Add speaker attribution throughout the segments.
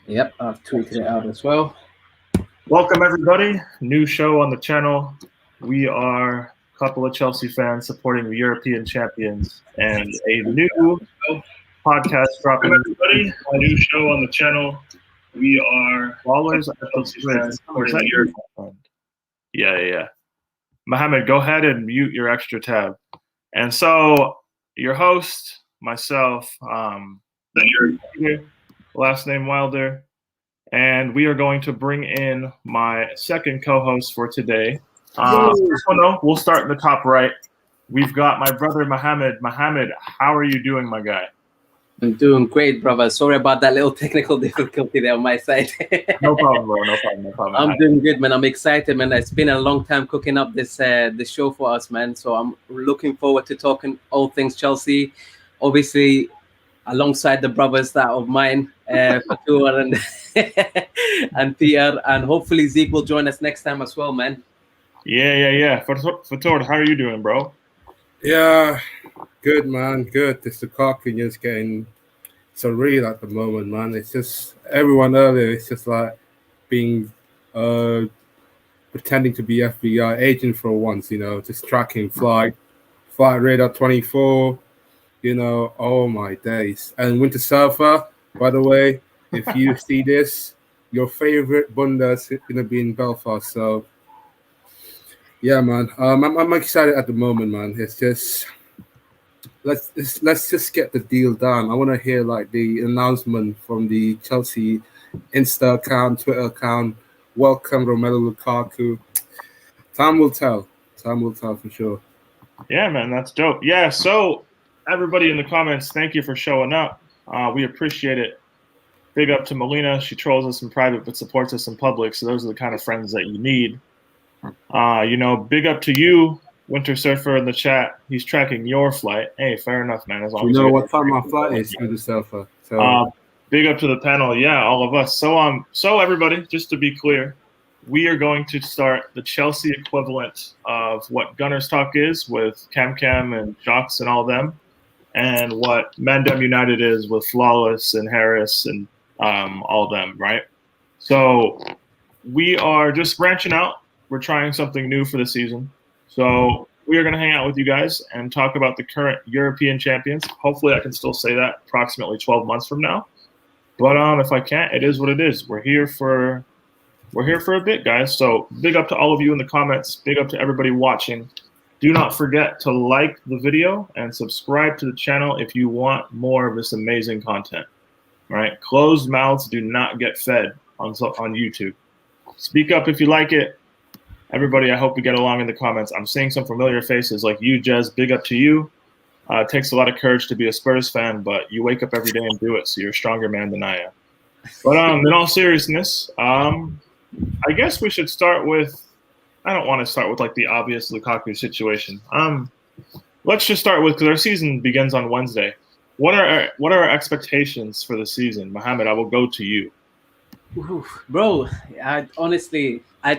Speaker 1: Yep, I've tweeted it out as well.
Speaker 2: Welcome, everybody. New show on the channel. We are a couple of Chelsea fans supporting the European champions and a new podcast dropping.
Speaker 3: Everybody, new show on the channel. We are
Speaker 2: Followers of
Speaker 3: Chelsea
Speaker 2: Chelsea
Speaker 3: fans
Speaker 2: fans. Is
Speaker 3: supporting
Speaker 2: that
Speaker 3: the
Speaker 2: your
Speaker 3: European.
Speaker 2: friend? Yeah. Mohammed, go ahead and mute your extra tab. And so, your host, myself, last name Wilder, and we are going to bring in my second co-host for today. We'll start in the top right. We've got my brother Mohammed. Mohammed, how are you doing, my guy?
Speaker 1: I'm doing great, brother. Sorry about that little technical difficulty there on my side.
Speaker 2: No problem, bro. No problem.
Speaker 1: I'm doing good, man. I'm excited, man. It's been a long time cooking up this show for us, man. So I'm looking forward to talking all things Chelsea. Obviously, alongside the brothers that of mine, Fatur and and Pierre, and hopefully Zeke will join us next time as well, man.
Speaker 2: Yeah. Fatur, how are you doing, bro?
Speaker 4: Yeah, good, man. Good. This Lukaku is getting surreal at the moment, man. It's just everyone earlier. It's just like being pretending to be FBI agent for once, just tracking flight radar 24. Oh my days. And Winter Surfer, by the way, if you see this, your favorite Bunda's gonna be in Belfast. So yeah, man. I'm excited at the moment, man. It's just let's just get the deal done. I want to hear like the announcement from the Chelsea Insta account, Twitter account. Welcome Romelu Lukaku. Time will tell. Time will tell for sure.
Speaker 2: Yeah, man, that's dope. Yeah, so everybody in the comments, thank you for showing up. We appreciate it. Big up to Melina. She trolls us in private but supports us in public. So those are the kind of friends that you need. Big up to you, Winter Surfer, in the chat. He's tracking your flight. Hey, fair enough, man. As long as
Speaker 4: what time my flight is, Winter Surfer.
Speaker 2: So big up to the panel. Yeah, all of us. So everybody, just to be clear, we are going to start the Chelsea equivalent of what Gunners Talk is with Cam and Jocks and all them, and what Mandem United is with Flawless and Harris and all them, right? So we are just branching out. We're trying something new for the season. So we are going to hang out with you guys and talk about the current European champions. Hopefully I can still say that approximately 12 months from now. But if I can't, it is what it is. We're here for a bit, guys. So big up to all of you in the comments. Big up to everybody watching. Do not forget to like the video and subscribe to the channel if you want more of this amazing content. All right? Closed mouths do not get fed on YouTube. Speak up if you like it. Everybody, I hope we get along in the comments. I'm seeing some familiar faces like you, Jez. Big up to you. It takes a lot of courage to be a Spurs fan, but you wake up every day and do it, so you're a stronger man than I am. But in all seriousness, I guess we should start with – I don't want to start with like the obvious Lukaku situation. Let's just start with – because our season begins on Wednesday. What are our expectations for the season? Mohammed, I will go to you.
Speaker 1: Bro, I'd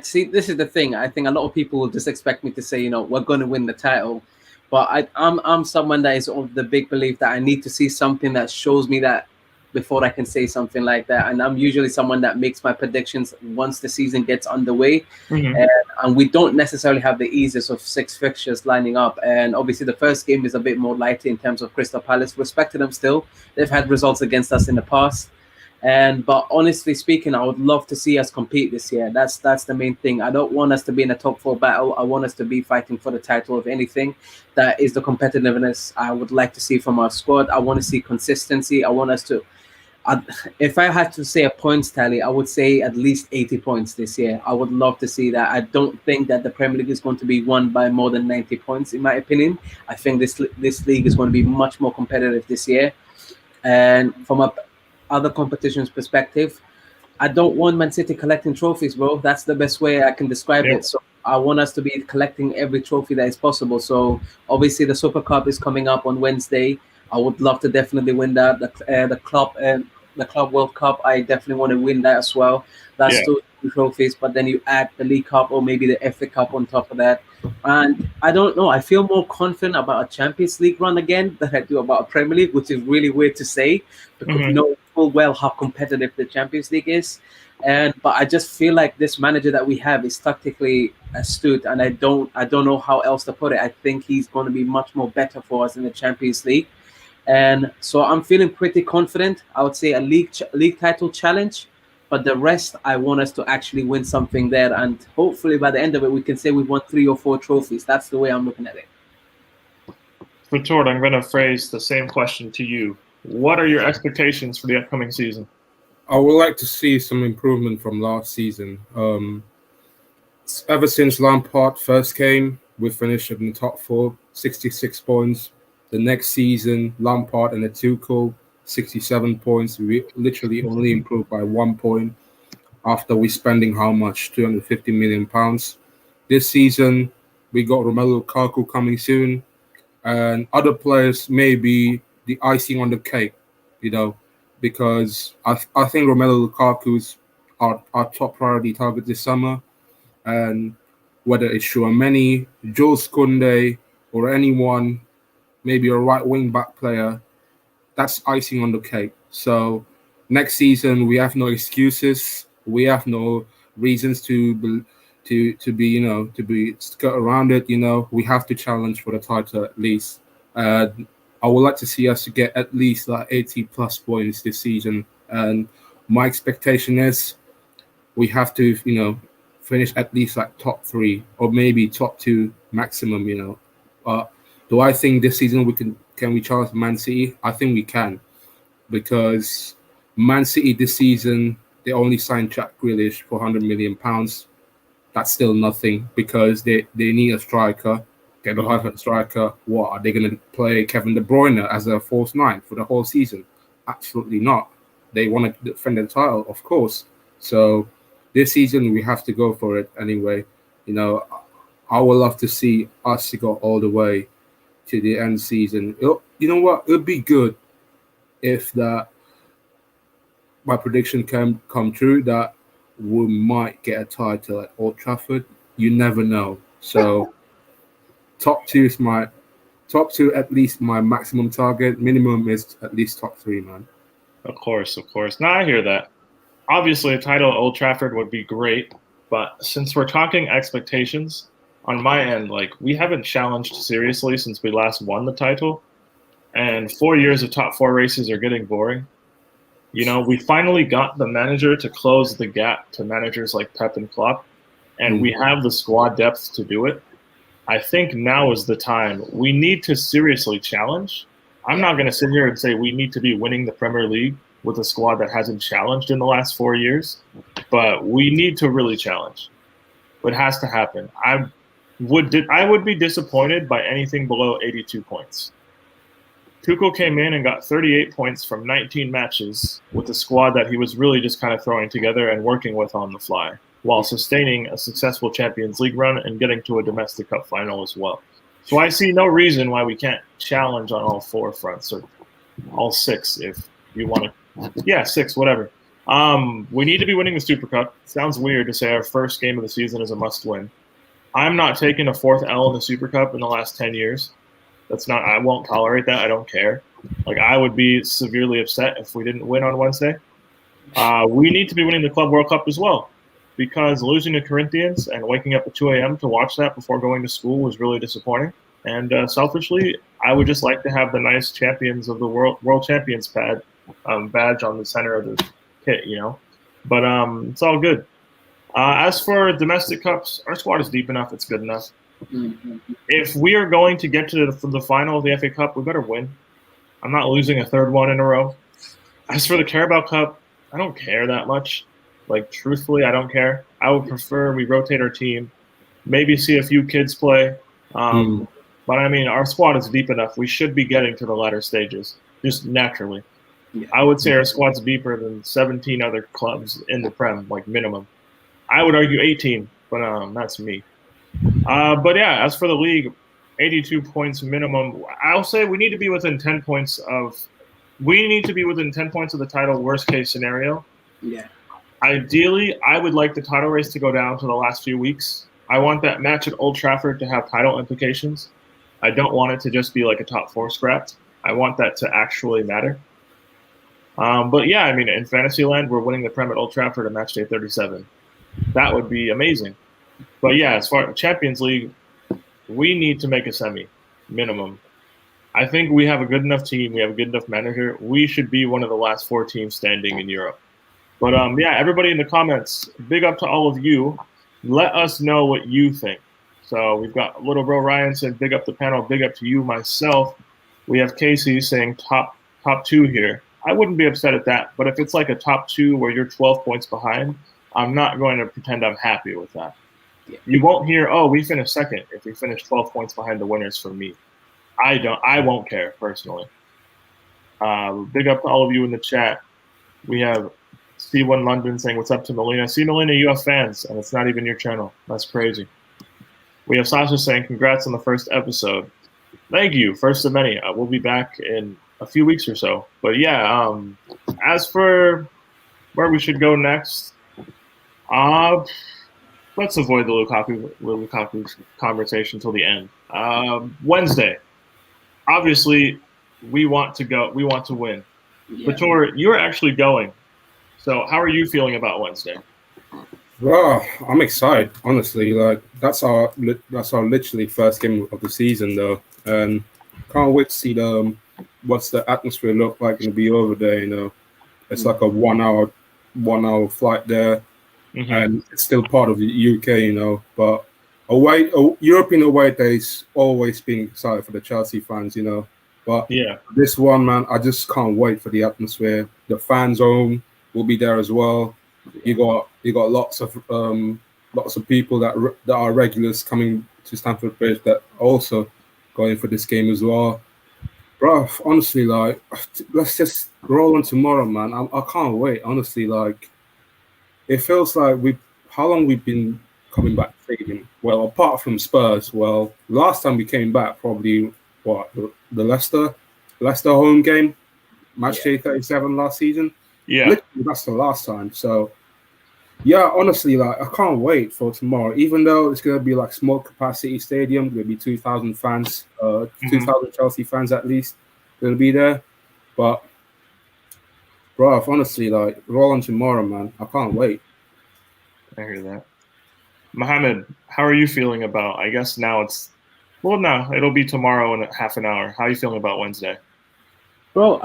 Speaker 1: see. This is the thing. I think a lot of people will just expect me to say, we're going to win the title. But I'm someone that is of the big belief that I need to see something that shows me that before I can say something like that. And I'm usually someone that makes my predictions once the season gets underway.
Speaker 2: Mm-hmm.
Speaker 1: And we don't necessarily have the easiest of 6 fixtures lining up. And obviously the first game is a bit more lighter in terms of Crystal Palace. Respect to them still. They've had results against us in the past. But honestly speaking, I would love to see us compete this year. That's the main thing. I don't want us to be in a top 4 battle. I want us to be fighting for the title of anything. That is the competitiveness I would like to see from our squad. I want to see consistency. I want us to, if I had to say a points tally, I would say at least 80 points this year. I would love to see that. I don't think that the Premier League is going to be won by more than 90 points, in my opinion. I think this league is going to be much more competitive this year. And from a other competitions perspective, I don't want Man City collecting trophies, bro. That's the best way I can describe it. So I want us to be collecting every trophy that is possible. So obviously the Super Cup is coming up on Wednesday. I would love to definitely win that. The Club World Cup, I definitely want to win that as well. That's 2 trophies, but then you add the League Cup or maybe the FA Cup on top of that. And I don't know, I feel more confident about a Champions League run again than I do about a Premier League, which is really weird to say because full well how competitive the Champions League is, but I just feel like this manager that we have is tactically astute, and I don't know how else to put it. I think he's going to be much more better for us in the Champions League, and so I'm feeling pretty confident. I would say a league title challenge, but the rest I want us to actually win something there, and hopefully by the end of it we can say we've won 3 or 4 trophies. That's the way I'm looking at it.
Speaker 2: For Tord, I'm going to phrase the same question to you. What are your expectations for the upcoming season?
Speaker 4: I would like to see some improvement from last season. Ever since Lampard first came, we finished in the top 4, 66 points. The next season, Lampard and Tuchel, 67 points. We literally only improved by 1 point after we spending how much? £250 million. This season, we got Romelu Lukaku coming soon. And other players may be the icing on the cake, because I think Romelu Lukaku's our top priority target this summer. And whether it's Tchouaméni, Jules Koundé, or anyone, maybe a right wing back player, that's icing on the cake. So next season we have no excuses. We have no reasons to skirt around it. We have to challenge for the title at least. I would like to see us get at least like 80 plus points this season. And my expectation is we have to, finish at least like top 3 or maybe top 2 maximum. Do I think this season can we challenge Man City? I think we can, because Man City this season they only signed Jack Grealish for £100 million. That's still nothing, because they need a striker. They don't have a striker. What, are they going to play Kevin De Bruyne as a false 9 for the whole season? Absolutely not. They want to defend the title, of course. So this season we have to go for it anyway. I would love to see us go all the way to the end season. You know what? It would be good if my prediction can come true that we might get a title at Old Trafford. You never know. So top 2 at least my maximum target. Minimum is at least top 3, man.
Speaker 2: Of course. Now I hear that. Obviously, a title at Old Trafford would be great, but since we're talking expectations, on my end, we haven't challenged seriously since we last won the title, and 4 years of top 4 races are getting boring. We finally got the manager to close the gap to managers like Pep and Klopp, and we have the squad depth to do it. I think now is the time. We need to seriously challenge. I'm not going to sit here and say we need to be winning the Premier League with a squad that hasn't challenged in the last 4 years, but we need to really challenge. It has to happen. I would be disappointed by anything below 82 points. Tuchel came in and got 38 points from 19 matches with a squad that he was really just kind of throwing together and working with on the fly, while sustaining a successful Champions League run and getting to a domestic cup final as well. So I see no reason why we can't challenge on all 4 fronts, or all 6 if you want to. Yeah, 6, whatever. We need to be winning the Super Cup. Sounds weird to say our first game of the season is a must-win. I'm not taking a 4th L in the Super Cup in the last 10 years. I won't tolerate that. I don't care. I would be severely upset if we didn't win on Wednesday. We need to be winning the Club World Cup as well, because losing to Corinthians and waking up at 2 a.m. to watch that before going to school was really disappointing. And selfishly, I would just like to have the nice champions of the world champions badge on the center of the kit, But it's all good. As for domestic cups, our squad is deep enough. It's good enough. Mm-hmm. If we are going to get to the final of the FA Cup, we better win. I'm not losing a 3rd one in a row. As for the Carabao Cup, I don't care that much. Truthfully, I don't care. I would prefer we rotate our team, maybe see a few kids play. But I mean, our squad is deep enough. We should be getting to the latter stages, just naturally. Yeah. I would say our squad's deeper than 17 other clubs in the Prem, minimum. I would argue 18, but that's me. But yeah, as for the league, 82 points minimum. I'll say we need to be within 10 points of the title, worst case scenario.
Speaker 1: Yeah.
Speaker 2: Ideally, I would like the title race to go down to the last few weeks. I want that match at Old Trafford to have title implications. I don't want it to just be a top 4 scrap. I want that to actually matter. But yeah, I mean, in Fantasyland, we're winning the Prem at Old Trafford at match day 37. That would be amazing. But yeah, as far as Champions League, we need to make a semi minimum. I think we have a good enough team. We have a good enough manager. We should be one of the last 4 teams standing in Europe. But yeah, everybody in the comments, big up to all of you. Let us know what you think. So we've got Little Bro Ryan saying big up the panel, big up to you, myself. We have Casey saying top 2 here. I wouldn't be upset at that, but if it's like a top 2 where you're 12 points behind, I'm not going to pretend I'm happy with that.
Speaker 1: Yeah.
Speaker 2: You won't hear, oh, we finished second if we finish 12 points behind the winners for me. I won't care personally. Big up to all of you in the chat. We have C1 London saying what's up to Melina. See, Melina, you have fans, and it's not even your channel. That's crazy. We have Sasha saying congrats on the first episode. Thank you. First of many. We'll be back in a few weeks or so. But yeah, as for where we should go next, let's avoid the Lukaku conversation till the end. Wednesday. Obviously, we want to go. We want to win.
Speaker 1: Yeah.
Speaker 2: Vitor, you're actually going. So how are you feeling about Wednesday?
Speaker 4: Well, I'm excited, honestly. Like that's our literally first game of the season, though, and can't wait to see what's the atmosphere look like in the over there. You know, it's like a 1 hour flight there, and it's still part of the UK. You know, but European away days always been excited for the Chelsea fans. You know, but
Speaker 2: yeah,
Speaker 4: this one, man, I just can't wait for the atmosphere. The fan zone will be there as well. You got lots of people that are regulars coming to Stamford Bridge that also going for this game as well. Bro, honestly, like, let's just roll on tomorrow, man. I can't wait. Honestly, like, it feels like how long we've been coming back to stadium. Well, apart from Spurs, last time we came back probably the Leicester home game, match day 37 last season.
Speaker 2: Yeah,
Speaker 4: literally, that's the last time. So, yeah, honestly, like I can't wait for tomorrow. Even though it's gonna be like small capacity stadium, there'll be 2,000 fans, 2,000 Chelsea fans at least. They'll be there. But, bro, honestly, like roll on tomorrow, man. I can't wait.
Speaker 2: I hear that. Mohammed, how are you feeling about? I guess now it'll be tomorrow in half an hour. How are you feeling about Wednesday?
Speaker 1: Bro,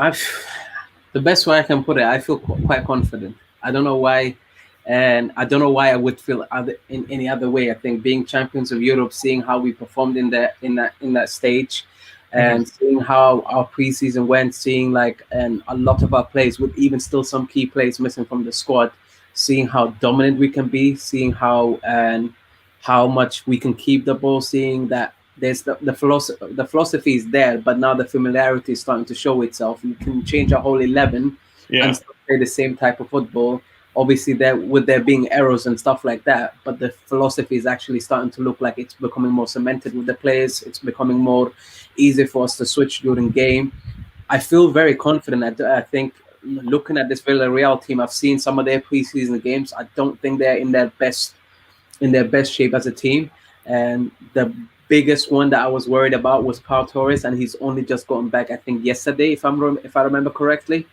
Speaker 1: the best way I can put it, I feel quite confident. I don't know why, and I don't know why I would feel in any other way. I think being champions of Europe, seeing how we performed in that stage, and seeing how our preseason went, seeing and a lot of our players with even still some key players missing from the squad, seeing how dominant we can be, seeing how much we can keep the ball, seeing that there's the philosophy is there, but now the familiarity is starting to show itself. You can change a whole 11 and still play the same type of football. Obviously, there being errors and stuff like that, but the philosophy is actually starting to look like it's becoming more cemented with the players. It's becoming more easy for us to switch during game. I feel very confident. I think looking at this Villarreal team, I've seen some of their preseason games. I don't think they're in their best shape as a team, and the biggest one that I was worried about was Pau Torres, and he's only just gotten back, I think, yesterday, if I remember correctly.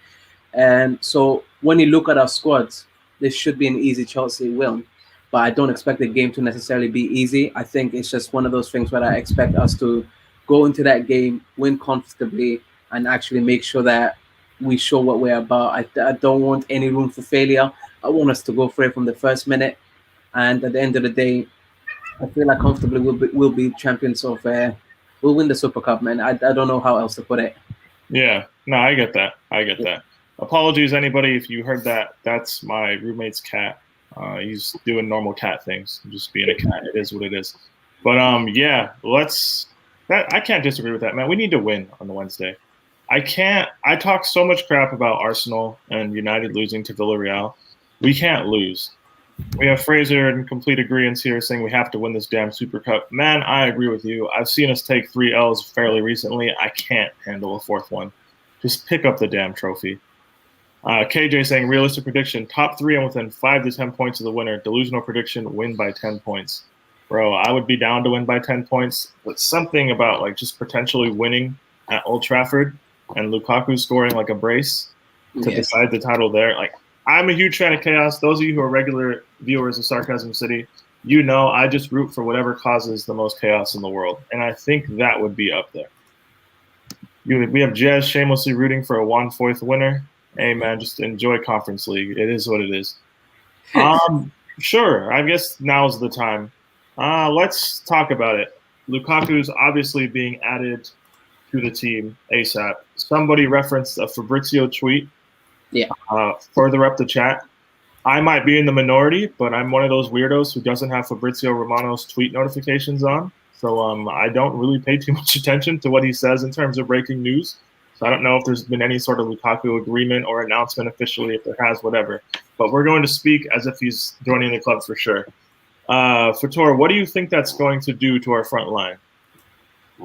Speaker 1: And so when you look at our squads, this should be an easy Chelsea win, but I don't expect the game to necessarily be easy. I think it's just one of those things where I expect us to go into that game, win comfortably, and actually make sure that we show what we're about. I don't want any room for failure. I want us to go for it from the first minute, and at the end of the day, I feel like comfortably we'll be champions of. We'll win the Super Cup, man. I don't know how else to put it.
Speaker 2: Yeah, no, I get that. Apologies, anybody, if you heard that. That's my roommate's cat. He's doing normal cat things, just being a cat. It is what it is. But yeah, I can't disagree with that, man. We need to win on the Wednesday. I talk so much crap about Arsenal and United losing to Villarreal. We can't lose. We have Fraser in complete agreement here saying we have to win this damn Super Cup. Man, I agree with you. I've seen us take 3 L's fairly recently. I can't handle a 4th one. Just pick up the damn trophy. KJ saying realistic prediction, top 3 and within 5 to 10 points of the winner. Delusional prediction, win by 10 points. Bro, I would be down to win by 10 points, but something about just potentially winning at Old Trafford and Lukaku scoring like a brace, to decide the title there. Like, I'm a huge fan of chaos. Those of you who are regular viewers of Sarcasm City, you know I just root for whatever causes the most chaos in the world, and I think that would be up there. We have Jez shamelessly rooting for a 1/4 winner. Hey man, just enjoy Conference League. It is what it is. Sure, I guess now's the time. Let's talk about it. Lukaku's obviously being added to the team ASAP. Somebody referenced a Fabrizio tweet.
Speaker 1: Yeah.
Speaker 2: Further up the chat. I might be in the minority, but I'm one of those weirdos who doesn't have Fabrizio Romano's tweet notifications on. So I don't really pay too much attention to what he says in terms of breaking news. So I don't know if there's been any sort of Lukaku agreement or announcement officially. If there has, whatever. But we're going to speak as if he's joining the club for sure. Fator, what do you think that's going to do to our front line?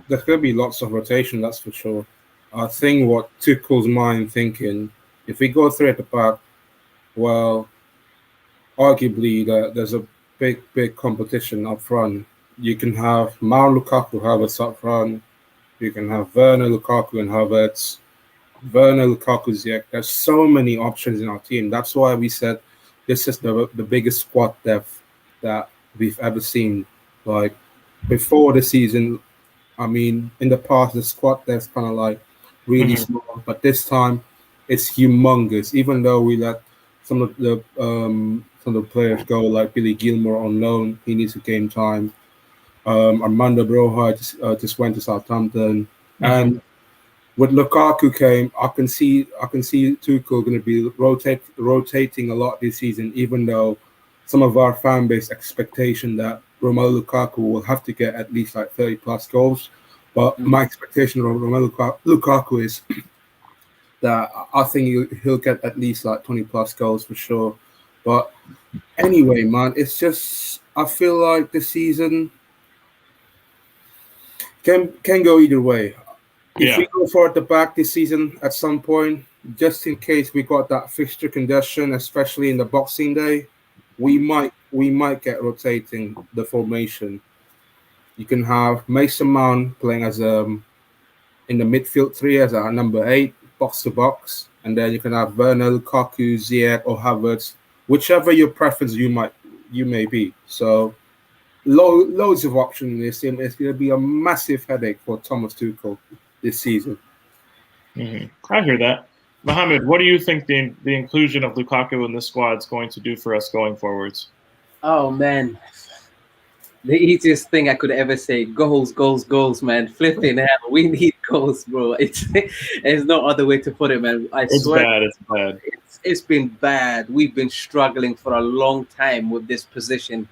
Speaker 4: There's going to be lots of rotation, that's for sure. I think what Tuchel's mind thinking, if we go through at the back, well, arguably there's a big competition up front. You can have Mount Lukaku, Havertz up front. You can have Werner, Lukaku, and Havertz. Werner, Lukaku, Ziyech. There's so many options in our team. That's why we said this is the biggest squad depth that we've ever seen. Like, before the season, I mean, in the past, the squad depth's kind of like really small. But this time, it's humongous. Even though we let some of the players go, like Billy Gilmore on loan, he needs to gain time. Armando Broja just went to Southampton, and with Lukaku came, I can see Tuchel going to be rotating a lot this season. Even though some of our fan base expectation that Romelu Lukaku will have to get at least like 30+ goals, but my expectation of Romelu Lukaku is that I think he'll get at least like 20+ goals for sure. But anyway, man, it's just I feel like this season can go either way. If we go for at the back this season at some point, just in case we got that fixture congestion, especially in the Boxing Day, we might get rotating the formation. You can have Mason Mount playing as in the midfield three as a number 8, box to box, and then you can have Werner, Lukaku, Ziyech, or Havertz, whichever your preference you may be. So loads of options in this team. It's going to be a massive headache for Thomas Tuchel this season.
Speaker 2: I hear that. Mohammed, what do you think the inclusion of Lukaku in the squad is going to do for us going forwards?
Speaker 1: Oh, man. The easiest thing I could ever say, goals, man. Flipping hell, we need goals, bro. There's no other way to put it, man.
Speaker 2: It's bad.
Speaker 1: It's been bad. We've been struggling for a long time with this position.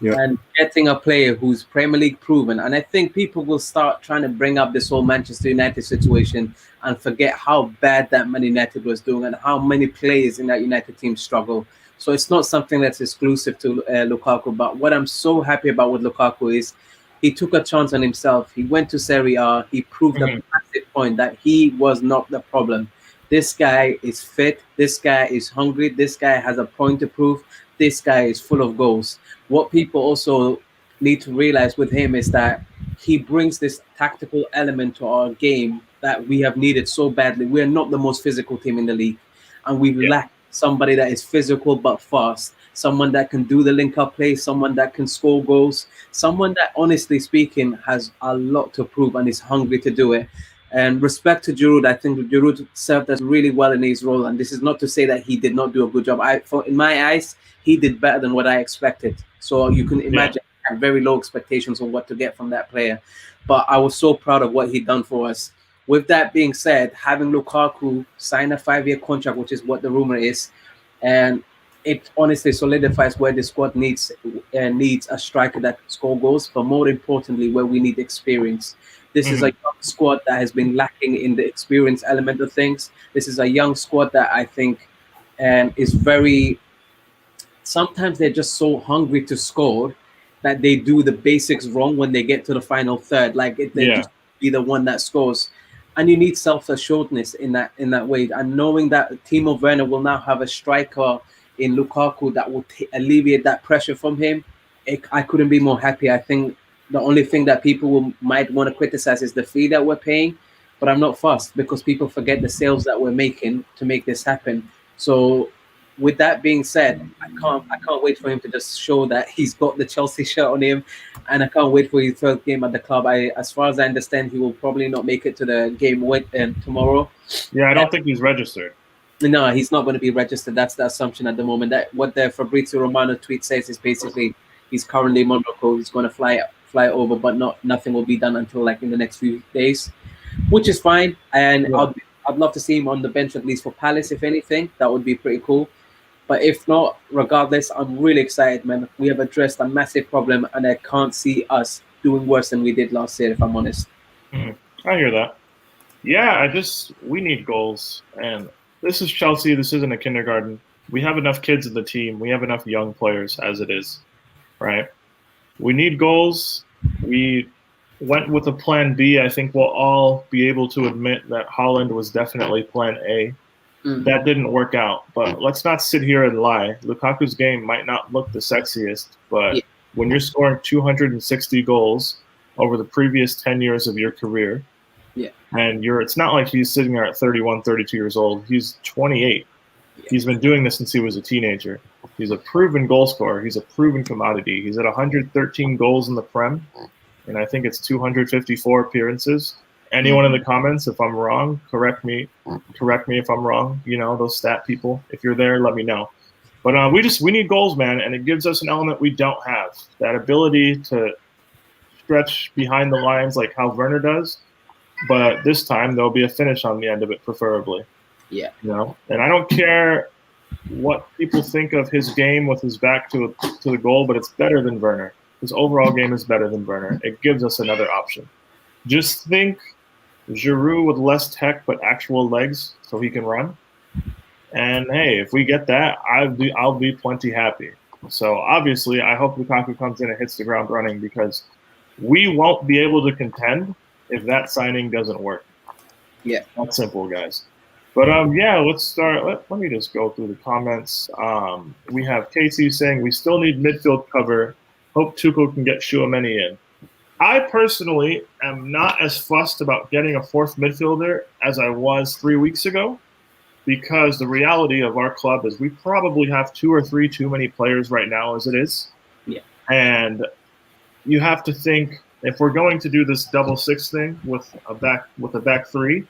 Speaker 4: Yeah.
Speaker 1: And getting a player who's Premier League proven. And I think people will start trying to bring up this whole Manchester United situation and forget how bad that Man United was doing and how many players in that United team struggle. So it's not something that's exclusive to Lukaku. But what I'm so happy about with Lukaku is he took a chance on himself. He went to Serie A. He proved a massive point that he was not the problem. This guy is fit. This guy is hungry. This guy has a point to prove. This guy is full of goals. What people also need to realize with him is that he brings this tactical element to our game that we have needed so badly. We're not the most physical team in the league, and we've lacked somebody that is physical but fast, someone that can do the link-up play, someone that can score goals, someone that, honestly speaking, has a lot to prove and is hungry to do it. And respect to Giroud, I think Giroud served us really well in his role, and this is not to say that he did not do a good job. In my eyes, he did better than what I expected. So you can imagine I had very low expectations on what to get from that player. But I was so proud of what he'd done for us. With that being said, having Lukaku sign a 5-year contract, which is what the rumor is, and it honestly solidifies where the squad needs a striker that can score goals, but more importantly, where we need experience. This is a young squad that has been lacking in the experience element of things. This is a young squad that I think is very... Sometimes they're just so hungry to score that they do the basics wrong when they get to the final third. Like they just be the one that scores, and you need self-assuredness in that way. And knowing that Timo Werner will now have a striker in Lukaku that will alleviate that pressure from him, I couldn't be more happy. I think the only thing that people might want to criticize is the fee that we're paying, but I'm not fussed because people forget the sales that we're making to make this happen. So, with that being said, I can't wait for him to just show that he's got the Chelsea shirt on him, and I can't wait for his first game at the club. As far as I understand, he will probably not make it to the game tomorrow.
Speaker 2: Yeah, I don't think he's registered.
Speaker 1: No, he's not going to be registered. That's the assumption at the moment. That what the Fabrizio Romano tweet says is basically he's currently in Monaco. He's going to fly over, but nothing will be done until like in the next few days, which is fine. And
Speaker 2: Yeah.
Speaker 1: I'd love to see him on the bench at least for Palace, if anything. That would be pretty cool. But if not, regardless, I'm really excited, man. We have addressed a massive problem, and I can't see us doing worse than we did last year, if I'm honest.
Speaker 2: I hear that. Yeah, we need goals. And this is Chelsea. This isn't a kindergarten. We have enough kids in the team. We have enough young players as it is, right? We need goals. We went with a plan B. I think we'll all be able to admit that Holland was definitely plan A. That didn't work out. But let's not sit here and lie. Lukaku's game might not look the sexiest, but when you're scoring 260 goals over the previous 10 years of your career, and it's not like he's sitting there at 31, 32 years old. He's 28. He's been doing this since he was a teenager. He's a proven goal scorer. He's a proven commodity. He's at 113 goals in the Prem, and I think it's 254 appearances. Anyone in the comments, if I'm wrong, correct me if I'm wrong. You know, those stat people. If you're there, let me know. But we need goals, man, and it gives us an element we don't have. That ability to stretch behind the lines like how Werner does. But this time there'll be a finish on the end of it, preferably.
Speaker 1: Yeah.
Speaker 2: You know, and I don't care what people think of his game with his back to the goal, but it's better than Werner. His overall game is better than Werner. It gives us another option. Just think Giroud with less tech but actual legs, so he can run. And hey, if we get that, I'll be plenty happy. So obviously, I hope Lukaku comes in and hits the ground running because we won't be able to contend if that signing doesn't work.
Speaker 1: Yeah,
Speaker 2: that's simple, guys. But let's start. Let me just go through the comments. We have Casey saying we still need midfield cover. Hope Tuchel can get Tchouaméni in. I personally am not as fussed about getting a fourth midfielder as I was 3 weeks ago, because the reality of our club is we probably have 2 or 3 too many players right now as it is.
Speaker 1: Yeah,
Speaker 2: and you have to think, if we're going to do this double six thing with a back three,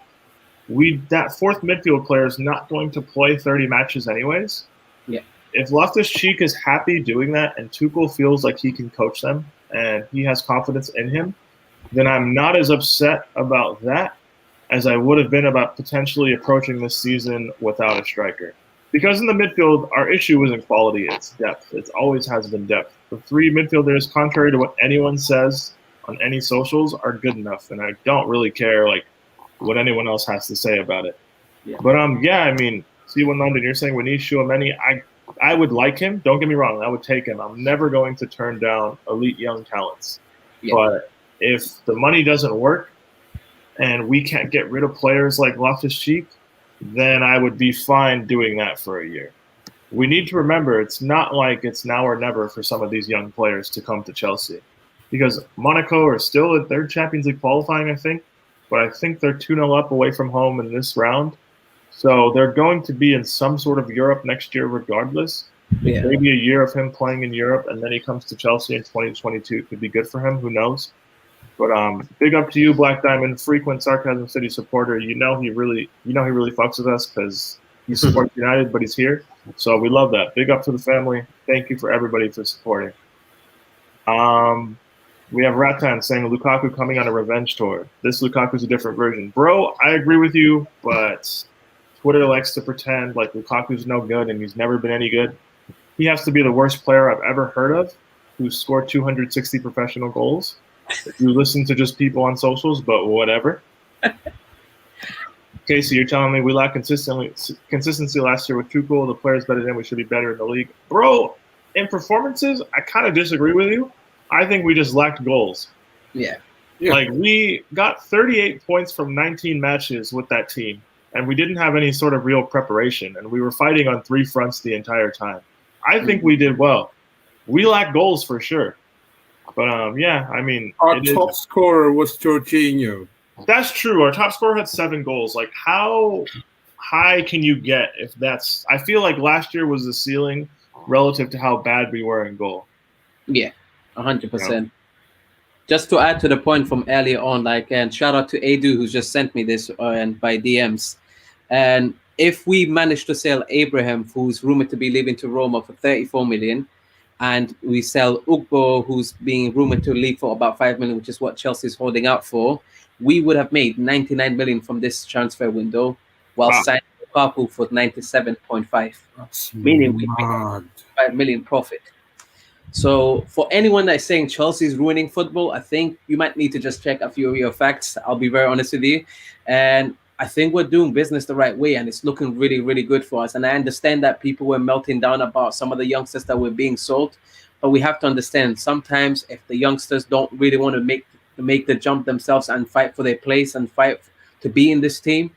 Speaker 2: that fourth midfield player is not going to play 30 matches anyways.
Speaker 1: Yeah.
Speaker 2: If Loftus-Cheek is happy doing that and Tuchel feels like he can coach them and he has confidence in him, then I'm not as upset about that as I would have been about potentially approaching this season without a striker. Because in the midfield, our issue isn't quality, it's depth. It always has been depth. The 3 midfielders, contrary to what anyone says on any socials, are good enough, and I don't really care what anyone else has to say about it.
Speaker 1: Yeah.
Speaker 2: But I mean, C1 London, you're saying we need Tchouaméni. I would like him. Don't get me wrong, I would take him. I'm never going to turn down elite young talents. Yeah. But if the money doesn't work and we can't get rid of players like Loftus-Cheek, then I would be fine doing that for a year. We need to remember it's not like it's now or never for some of these young players to come to Chelsea. Because Monaco are still at their Champions League qualifying, I think. But I think they're 2-0 up away from home in this round. So they're going to be in some sort of Europe next year regardless. Yeah. Maybe a year of him playing in Europe and then he comes to Chelsea in 2022 could be good for him. Who knows? But big up to you, Black Diamond, frequent Sarcasm City supporter. You know he really fucks with us because he supports United, but he's here. So we love that. Big up to the family. Thank you for everybody for supporting. We have Ratan saying Lukaku coming on a revenge tour. This Lukaku's a different version. Bro, I agree with you, but Twitter likes to pretend like Lukaku's no good and he's never been any good. He has to be the worst player I've ever heard of who scored 260 professional goals. If you listen to just people on socials, but whatever. Casey, you're telling me we lack consistency last year with Tuchel. The players better than we should be better in the league. Bro, in performances, I kind of disagree with you. I think we just lacked goals.
Speaker 1: Yeah.
Speaker 2: Like, we got 38 points from 19 matches with that team, and we didn't have any sort of real preparation, and we were fighting on 3 fronts the entire time. I think we did well. We lack goals for sure. But, I mean...
Speaker 4: Our top scorer was Jorginho.
Speaker 2: That's true. Our top scorer had 7 goals. Like, how high can you get if that's? I feel like last year was the ceiling relative to how bad we were in goal.
Speaker 1: Yeah, 100%. Just to add to the point from earlier on, like, and shout out to Adu who's just sent me this and by DMs. And if we manage to sell Abraham, who's rumored to be leaving to Roma for 34 million, and we sell Ugbo, who's being rumored to leave for about 5 million, which is what Chelsea's holding out for, we would have made 99 million from this transfer window, while signing Lukaku for 97.5, meaning we made 5 million profit. So for anyone that's saying Chelsea's ruining football, I think you might need to just check a few of your facts. I'll be very honest with you. And I think we're doing business the right way, and it's looking really, really good for us. And I understand that people were melting down about some of the youngsters that were being sold, but we have to understand sometimes if the youngsters don't really want to make the jump themselves and fight for their place and fight to be in this team,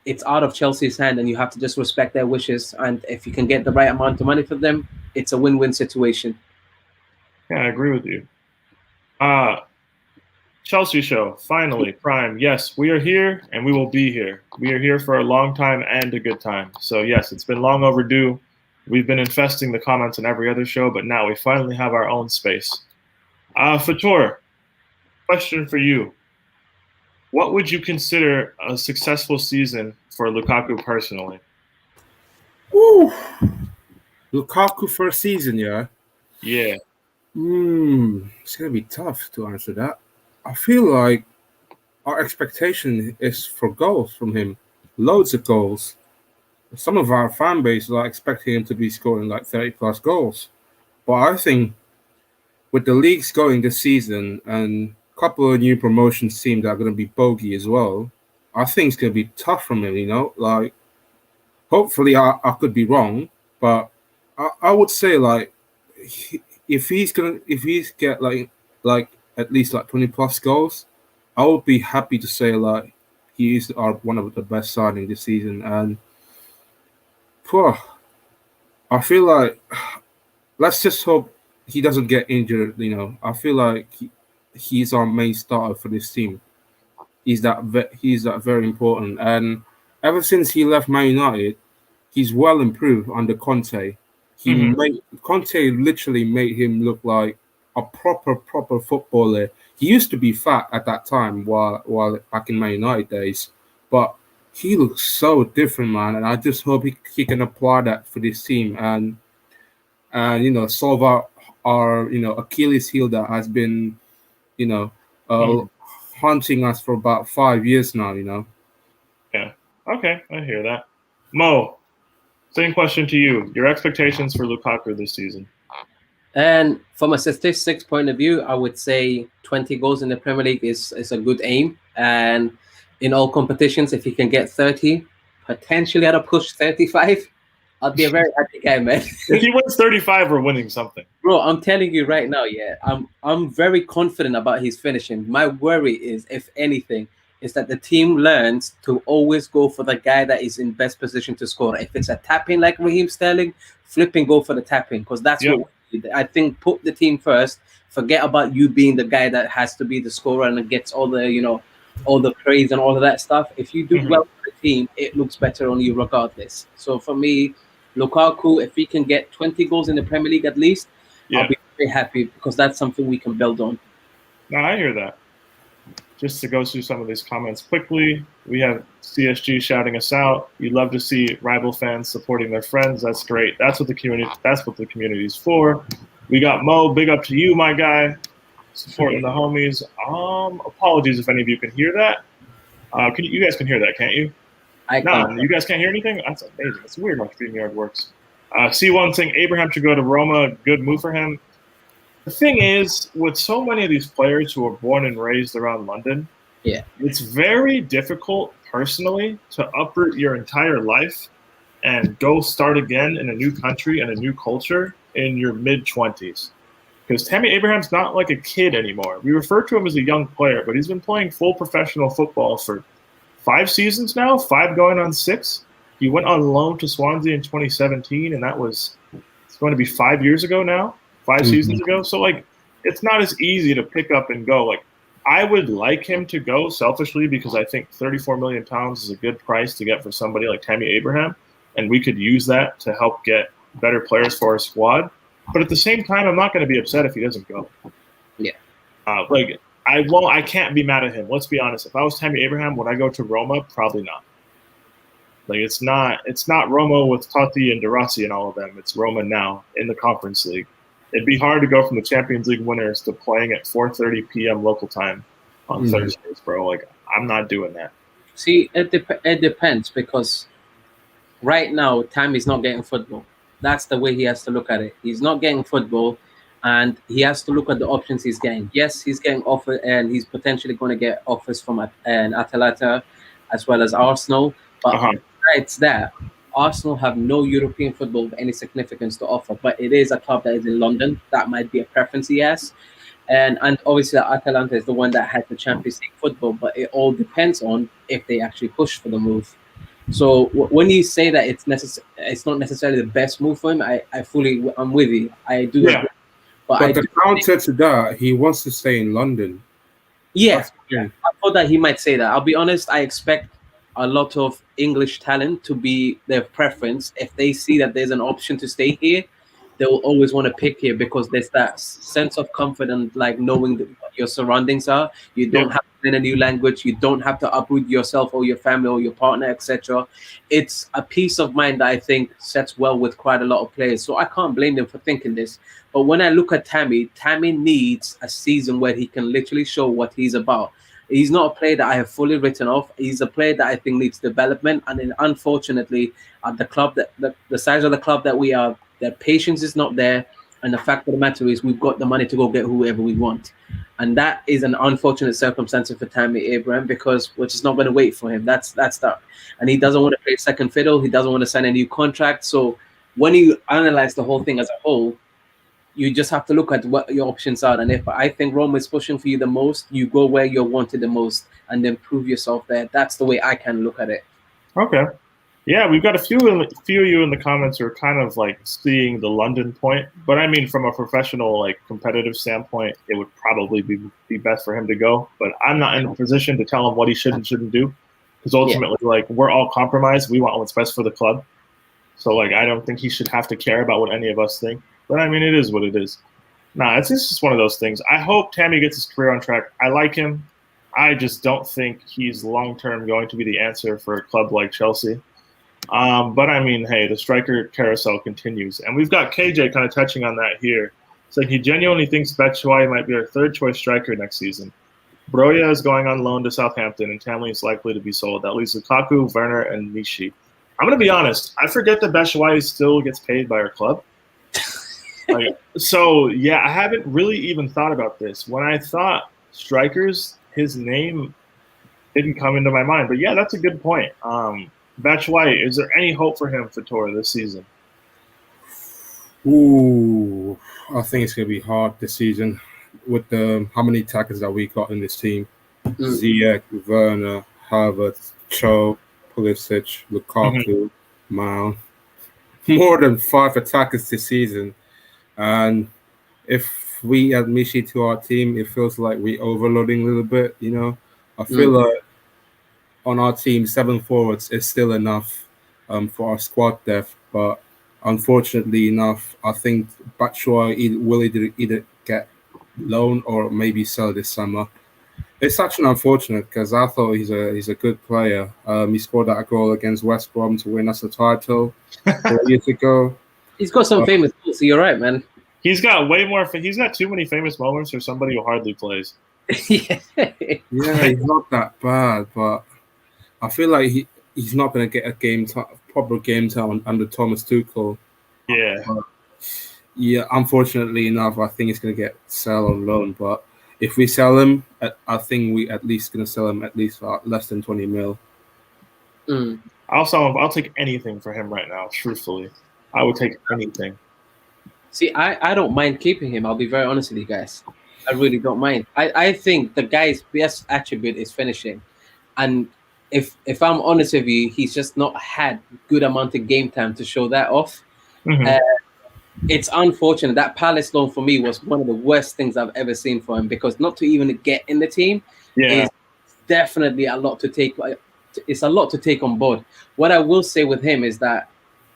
Speaker 1: it's out of Chelsea's hand, and you have to just respect their wishes. And if you can get the right amount of money for them, it's a win-win situation.
Speaker 2: Yeah, I agree with you. Chelsea show, finally, Prime. Yes, we are here and we will be here. We are here for a long time and a good time. So yes, it's been long overdue. We've been infesting the comments in every other show, but now we finally have our own space. Fator, question for you. What would you consider a successful season for Lukaku personally?
Speaker 4: Ooh. Lukaku first season, yeah?
Speaker 2: Yeah.
Speaker 4: It's going to be tough to answer that. I feel like our expectation is for goals from him. Loads of goals. Some of our fan base are expecting him to be scoring like 30-plus goals. But I think with the leagues going this season and a couple of new promotions teams that are going to be bogey as well, I think it's going to be tough from him, you know? Like, hopefully I could be wrong, but I would say, like, if he's get like at least like 20-plus goals, I would be happy to say like he is one of the best signings this season. And I feel like let's just hope he doesn't get injured. You know, I feel like he's our main starter for this team. He's that very important. And ever since he left Man United, he's well improved under Conte. Conte literally made him look like a proper footballer. He used to be fat at that time while back in Man United days, but he looks so different, man. And I just hope he can apply that for this team and you know, solve our you know, Achilles heel that has been, you know, haunting us for about 5 years now, you know.
Speaker 2: Yeah. Okay, I hear that. Mo, same question to you. Your expectations for Lukaku this season?
Speaker 1: And from a statistics point of view, I would say 20 goals in the Premier League is a good aim. And in all competitions, if he can get 30, potentially at a push 35, I'll be a very happy guy, man.
Speaker 2: If he wins 35, we're winning something.
Speaker 1: Bro, I'm telling you right now, yeah, I'm very confident about his finishing. My worry is, if anything, is that the team learns to always go for the guy that is in best position to score. If it's a tap-in like Raheem Sterling, flipping go for the tap-in, because that's what I think. Put the team first. Forget about you being the guy that has to be the scorer and gets all the, you know, all the praise and all of that stuff. If you do well for the team, it looks better on you regardless. So for me, Lukaku, if he can get 20 goals in the Premier League at least, I'll be very happy, because that's something we can build on.
Speaker 2: No, I hear that. Just to go through some of these comments quickly, we have CSG shouting us out. You'd love to see rival fans supporting their friends. That's great. That's what the community is for. We got Mo. Big up to you, my guy, supporting the homies. Apologies if any of you can hear that. You guys can hear that, can't you? No, you guys can't hear anything? That's amazing. It's weird how StreamYard works. C1 saying Abraham should go to Roma. Good move for him. The thing is, with so many of these players who are born and raised around London, it's very difficult personally to uproot your entire life and go start again in a new country and a new culture in your mid-20s. Because Tammy Abraham's not like a kid anymore. We refer to him as a young player, but he's been playing full professional football for 5 seasons now, 5 going on 6. He went on loan to Swansea in 2017, and it's going to be 5 years ago now. 5 seasons ago. So, like, it's not as easy to pick up and go. Like, I would like him to go selfishly because I think £34 million is a good price to get for somebody like Tammy Abraham, and we could use that to help get better players for our squad. But at the same time, I'm not going to be upset if he doesn't go.
Speaker 1: Yeah.
Speaker 2: I can't be mad at him. Let's be honest. If I was Tammy Abraham, would I go to Roma? Probably not. Like it's not Roma with Totti and De Rossi and all of them. It's Roma now in the Conference League. It'd be hard to go from the Champions League winners to playing at 4:30 p.m. local time on Thursdays, bro. Like I'm not doing that.
Speaker 1: See, it depends because right now Tammy's not getting football. That's the way he has to look at it. He's not getting football, and he has to look at the options he's getting. Yes, he's getting offered, and he's potentially going to get offers from an Atalanta as well as Arsenal. But besides that, Arsenal have no European football of any significance to offer. But it is a club that is in London. That might be a preference he has. And obviously Atalanta is the one that has the Champions League football. But it all depends on if they actually push for the move. So when you say that it's not necessarily the best move for him, I'm with you. I do agree.
Speaker 4: But the counter to that, he wants to stay in London.
Speaker 1: Yeah, I thought that he might say that. I'll be honest, I expect a lot of English talent to be their preference. If they see that there's an option to stay here, they will always want to pick here because there's that sense of comfort and like knowing what your surroundings are. You don't have to learn a new language. You don't have to uproot yourself or your family or your partner, etc. It's a peace of mind that I think sets well with quite a lot of players. So I can't blame them for thinking this. But when I look at Tammy needs a season where he can literally show what he's about. He's not a player that I have fully written off. He's a player that I think needs development. And then unfortunately, at the club, the size of the club that we are, their patience is not there. And the fact of the matter is we've got the money to go get whoever we want. And that is an unfortunate circumstance for Tammy Abraham because we're just not going to wait for him. That's that. And he doesn't want to play second fiddle. He doesn't want to sign a new contract. So when you analyze the whole thing as a whole, you just have to look at what your options are. And if I think Rome is pushing for you the most, you go where you're wanted the most and then prove yourself there. That's the way I can look at it.
Speaker 2: Okay. Yeah, we've got a few of you in the comments who are kind of like seeing the London point. But I mean, from a professional, like competitive standpoint, it would probably be best for him to go. But I'm not in a position to tell him what he should and shouldn't do. Because ultimately, like, we're all compromised. We want what's best for the club. So, like, I don't think he should have to care about what any of us think. But, I mean, it is what it is. Nah, it's just one of those things. I hope Tammy gets his career on track. I like him. I just don't think he's long-term going to be the answer for a club like Chelsea. But, I mean, hey, the striker carousel continues. And we've got KJ kind of touching on that here. Saying he genuinely thinks Batshuayi might be our third-choice striker next season. Broja is going on loan to Southampton, and Tammy is likely to be sold. That leaves Lukaku, Werner, and Nishi. I'm going to be honest. I forget that Batshuayi still gets paid by our club. So, yeah, I haven't really even thought about this. When I thought strikers, his name didn't come into my mind. But, yeah, that's a good point. Batshuayi, is there any hope for him for Tor this season?
Speaker 4: Ooh, I think it's going to be hard this season with how many tackles that we got in this team. Ziyech, Werner, Havertz, Cho, Pulisic, Lukaku, Mount. More than 5 attackers this season. And if we add Mishi to our team, it feels like we're overloading a little bit, you know. I feel like on our team, 7 forwards is still enough for our squad depth. But unfortunately enough, I think Batshuayi will either get loan or maybe sell this summer. It's actually unfortunate because I thought he's a good player. He scored that goal against West Brom to win us the title 4 years ago.
Speaker 1: He's got some famous goals, so you're right, man.
Speaker 2: He's got he's got too many famous moments for somebody who hardly plays.
Speaker 1: Yeah,
Speaker 4: he's not that bad, but I feel like he's not going to get a proper game time under Thomas Tuchel.
Speaker 2: Yeah.
Speaker 4: Yeah, unfortunately enough, I think he's going to get sell on loan. But if we sell him, I think we at least going to sell him at least for less than 20 mil.
Speaker 2: I'll sell him. I'll take anything for him right now, truthfully. I would take anything. See,
Speaker 1: I don't mind keeping him. I'll be very honest with you guys. I really don't mind. I think the guy's best attribute is finishing. And if I'm honest with you, he's just not had good amount of game time to show that off. It's unfortunate. That Palace loan for me was one of the worst things I've ever seen for him, because not to even get in the team
Speaker 2: Yeah.
Speaker 1: is definitely a lot to take. It's a lot to take on board. What I will say with him is that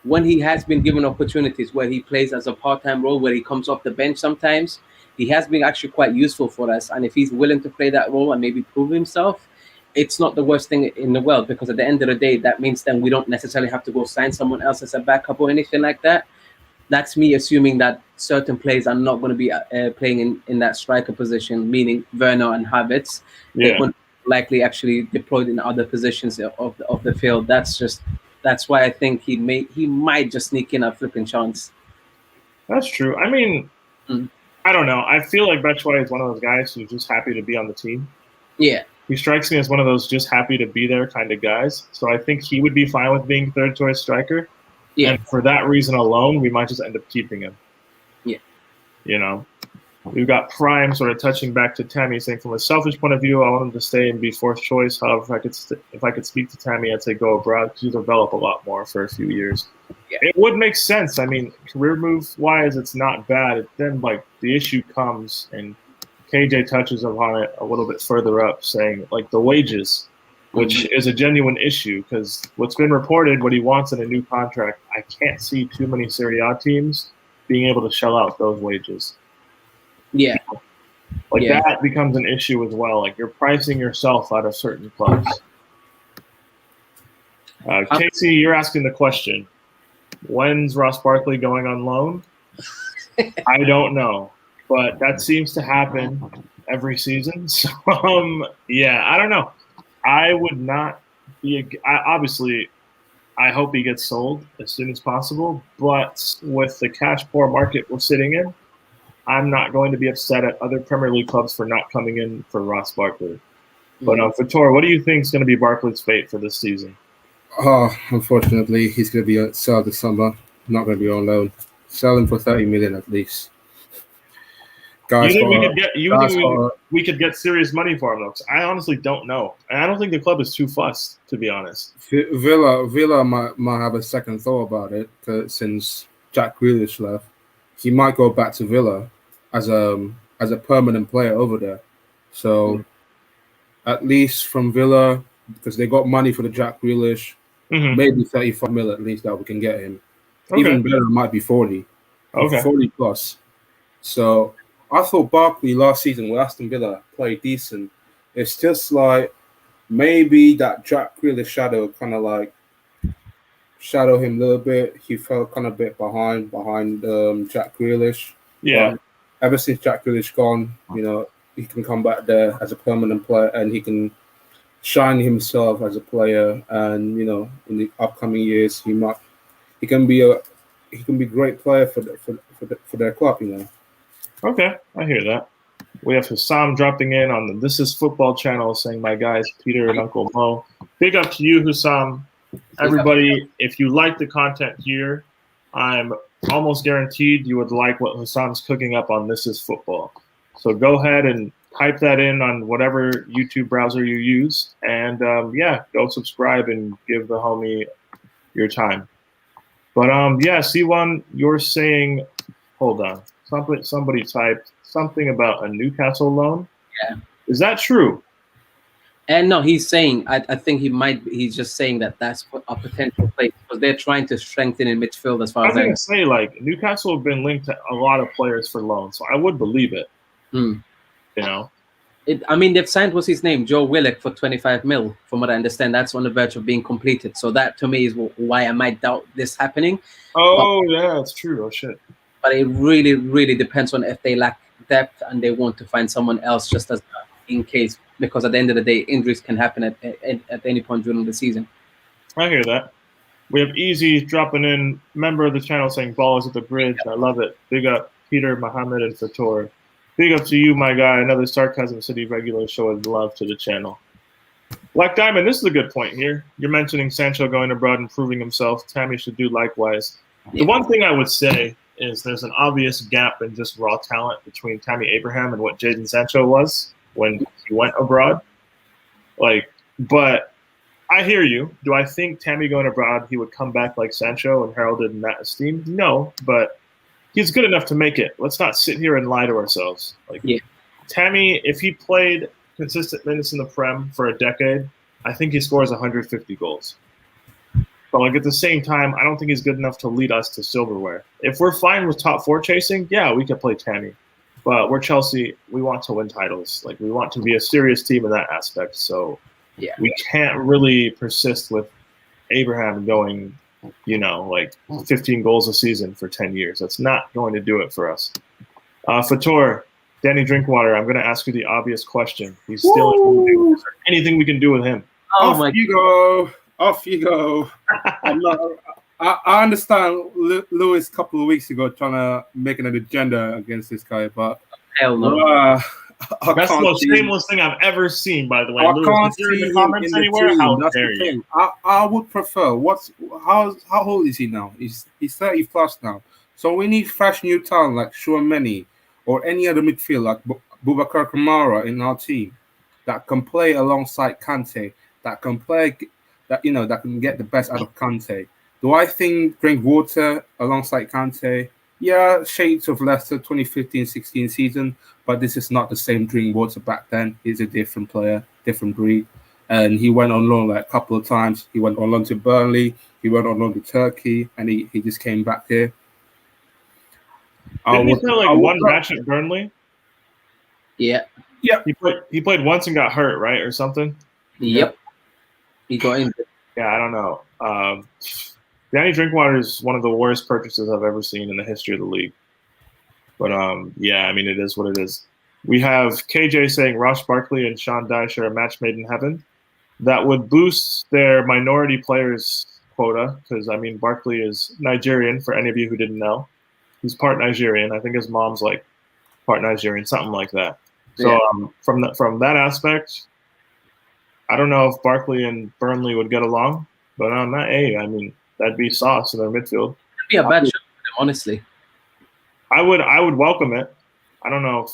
Speaker 1: when he has been given opportunities where he plays as a part-time role, where he comes off the bench sometimes, he has been actually quite useful for us. And if he's willing to play that role and maybe prove himself, it's not the worst thing in the world, because at the end of the day, that means then we don't necessarily have to go sign someone else as a backup or anything like that. That's me assuming that certain players are not going to be playing in that striker position, meaning Werner and Havertz. They're
Speaker 2: Yeah.
Speaker 1: going to likely actually deployed in other positions of the field. That's why I think he might just sneak in a flipping chance.
Speaker 2: That's true. I mean, I don't know. I feel like Batshuayi is one of those guys who's just happy to be on the team.
Speaker 1: Yeah.
Speaker 2: He strikes me as one of those just happy to be there kind of guys. So I think he would be fine with being third choice striker.
Speaker 1: Yeah.
Speaker 2: And for that reason alone, we might just end up keeping him.
Speaker 1: Yeah.
Speaker 2: You know, we've got Prime sort of touching back to Tammy, saying from a selfish point of view, I want him to stay and be fourth choice. However, if I could speak to Tammy, I'd say go abroad because you develop a lot more for a few years.
Speaker 1: Yeah.
Speaker 2: It would make sense. I mean, career move wise, it's not bad. Then like the issue comes, and KJ touches upon it a little bit further up, saying like the wages, which is a genuine issue because what's been reported, what he wants in a new contract, I can't see too many Serie A teams being able to shell out those wages.
Speaker 1: Yeah.
Speaker 2: Like that becomes an issue as well. Like you're pricing yourself out of certain clubs. Casey, you're asking the question, when's Ross Barkley going on loan? I don't know, but that seems to happen every season. So, yeah, I don't know. I would not be obviously, I hope he gets sold as soon as possible. But with the cash poor market we're sitting in, I'm not going to be upset at other Premier League clubs for not coming in for Ross Barkley. But Vitor, what do you think is going to be Barkley's fate for this season?
Speaker 4: Unfortunately, he's going to be sold this summer. Not going to be on loan. Sell him for 30 million at least. Guys,
Speaker 2: you think we could get serious money for him, though? I honestly don't know, and I don't think the club is too fussed, to be honest.
Speaker 4: Villa might have a second thought about it since Jack Grealish left. He might go back to Villa as a permanent player over there. So at least from Villa, because they got money for the Jack Grealish, maybe 35 mil at least that we can get him.
Speaker 2: Okay.
Speaker 4: Even better, it might be 40.
Speaker 2: Okay.
Speaker 4: 40 plus. So I thought Barkley last season with Aston Villa played decent. It's just like maybe that Jack Grealish shadow kind of like shadow him a little bit. He felt kind of a bit behind Jack Grealish.
Speaker 2: Yeah.
Speaker 4: But ever since Jack Grealish gone, he can come back there as a permanent player and he can shine himself as a player. And in the upcoming years, he can be a great player for their club.
Speaker 2: Okay, I hear that. We have Hussam dropping in on the This Is Football channel saying, my guys, Peter and Uncle Mo. Big up to you, Hussam. Everybody, if you like the content here, I'm almost guaranteed you would like what Hussam's cooking up on This Is Football. So go ahead and type that in on whatever YouTube browser you use. And, go subscribe and give the homie your time. But, C1, you're saying, hold on. Somebody typed something about a Newcastle loan.
Speaker 1: Yeah.
Speaker 2: Is that true?
Speaker 1: And no, he's saying, I think he's just saying that's a potential play because they're trying to strengthen in midfield as far as I
Speaker 2: was going to say, like, Newcastle have been linked to a lot of players for loans, so I would believe it.
Speaker 1: They've signed, what's his name? Joe Willock for 25 mil, from what I understand. That's on the verge of being completed. So that, to me, is why I might doubt this happening.
Speaker 2: Yeah, that's true. Oh, shit.
Speaker 1: But it really, really depends on if they lack depth and they want to find someone else just as in case, because at the end of the day, injuries can happen at any point during the season.
Speaker 2: I hear that. We have Easy dropping in, member of the channel saying ball is at the bridge. I love it. Big up Peter, Mohammed, and Fator. Big up to you, my guy. Another Sarcasm City regular showing love to the channel. Black Diamond, this is a good point here. You're mentioning Sancho going abroad and proving himself. Tammy should do likewise. The one thing I would say is there's an obvious gap in just raw talent between Tammy Abraham and what Jadon Sancho was when he went abroad. But I hear you. Do I think Tammy going abroad, he would come back like Sancho and heralded in that esteem? No, but he's good enough to make it. Let's not sit here and lie to ourselves. Like,
Speaker 1: Yeah.
Speaker 2: Tammy, if he played consistent minutes in the Prem for a decade, I think he scores 150 goals. But like at the same time, I don't think he's good enough to lead us to silverware. If we're fine with top 4 chasing, yeah, we could play Tammy. But we're Chelsea. We want to win titles. Like, we want to be a serious team in that aspect. So
Speaker 1: Yeah.
Speaker 2: we can't really persist with Abraham going, like 15 goals a season for 10 years. That's not going to do it for us. Fator, Danny Drinkwater, I'm going to ask you the obvious question. He's still in. Is there anything we can do with him?
Speaker 4: Off you go. I understand Lewis a couple of weeks ago trying to make an agenda against this guy, but
Speaker 1: hell no.
Speaker 2: That's the most shameless thing I've ever seen, by the way.
Speaker 4: I
Speaker 2: Lewis,
Speaker 4: can't
Speaker 2: if you're in
Speaker 4: see
Speaker 2: the comments
Speaker 4: him in the
Speaker 2: anywhere,
Speaker 4: team.
Speaker 2: how
Speaker 4: That's
Speaker 2: dare
Speaker 4: the
Speaker 2: you?
Speaker 4: thing. I would prefer. How old is he now? He's 30 plus now. So we need fresh new talent like Chouameni or any other midfield like Boubacar Kamara in our team that can play alongside Kante, that can can get the best out of Kante. Do I think Drinkwater alongside Kante? Yeah, shades of Leicester 2015-16 season, but this is not the same Drinkwater back then. He's a different player, different breed. And he went on loan like a couple of times. He went on loan to Burnley, he went on loan to Turkey, and he just came back here.
Speaker 2: Didn't he play one match at Burnley?
Speaker 1: Yeah.
Speaker 4: Yeah.
Speaker 2: He played once and got hurt, right, or something?
Speaker 1: Yep. He got injured.
Speaker 2: Yeah, I don't know. Danny Drinkwater is one of the worst purchases I've ever seen in the history of the league. But yeah, I mean, it is what it is. We have KJ saying Ross Barkley and Sean Dyche are a match made in heaven. That would boost their minority players quota because, I mean, Barkley is Nigerian, for any of you who didn't know. He's part Nigerian. I think his mom's like part Nigerian, something like that. So
Speaker 1: Yeah.
Speaker 2: From that aspect, I don't know if Barkley and Burnley would get along, but on that, I mean, that'd be sauce in their midfield.
Speaker 1: It'd be a bad shot for them, honestly.
Speaker 2: I would welcome it. I don't know if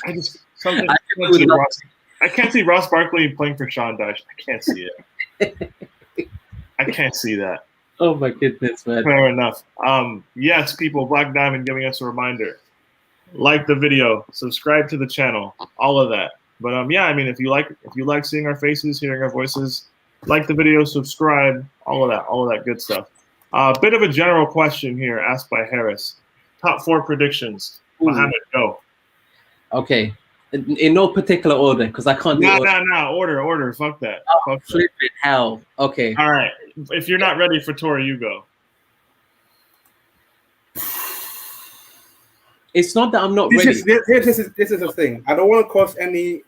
Speaker 2: I just something. I can't see Ross Barkley playing for Sean Dyche. I can't see it. I can't see that.
Speaker 1: Oh my goodness, man.
Speaker 2: Fair enough. Yes, people, Black Diamond giving us a reminder. Like the video, subscribe to the channel, all of that. But yeah, I mean, if you like seeing our faces, hearing our voices, like the video, subscribe, all of that good stuff. Bit of a general question here asked by Harris. Top 4 predictions. Mohammed, go.
Speaker 1: Okay. In no particular order, because I can't do
Speaker 2: order. Fuck that.
Speaker 1: Oh, flip it, hell. Okay.
Speaker 2: All right. If you're not ready for Tori, you go.
Speaker 1: It's not that I'm not ready.
Speaker 4: This is the thing. I don't want to cause any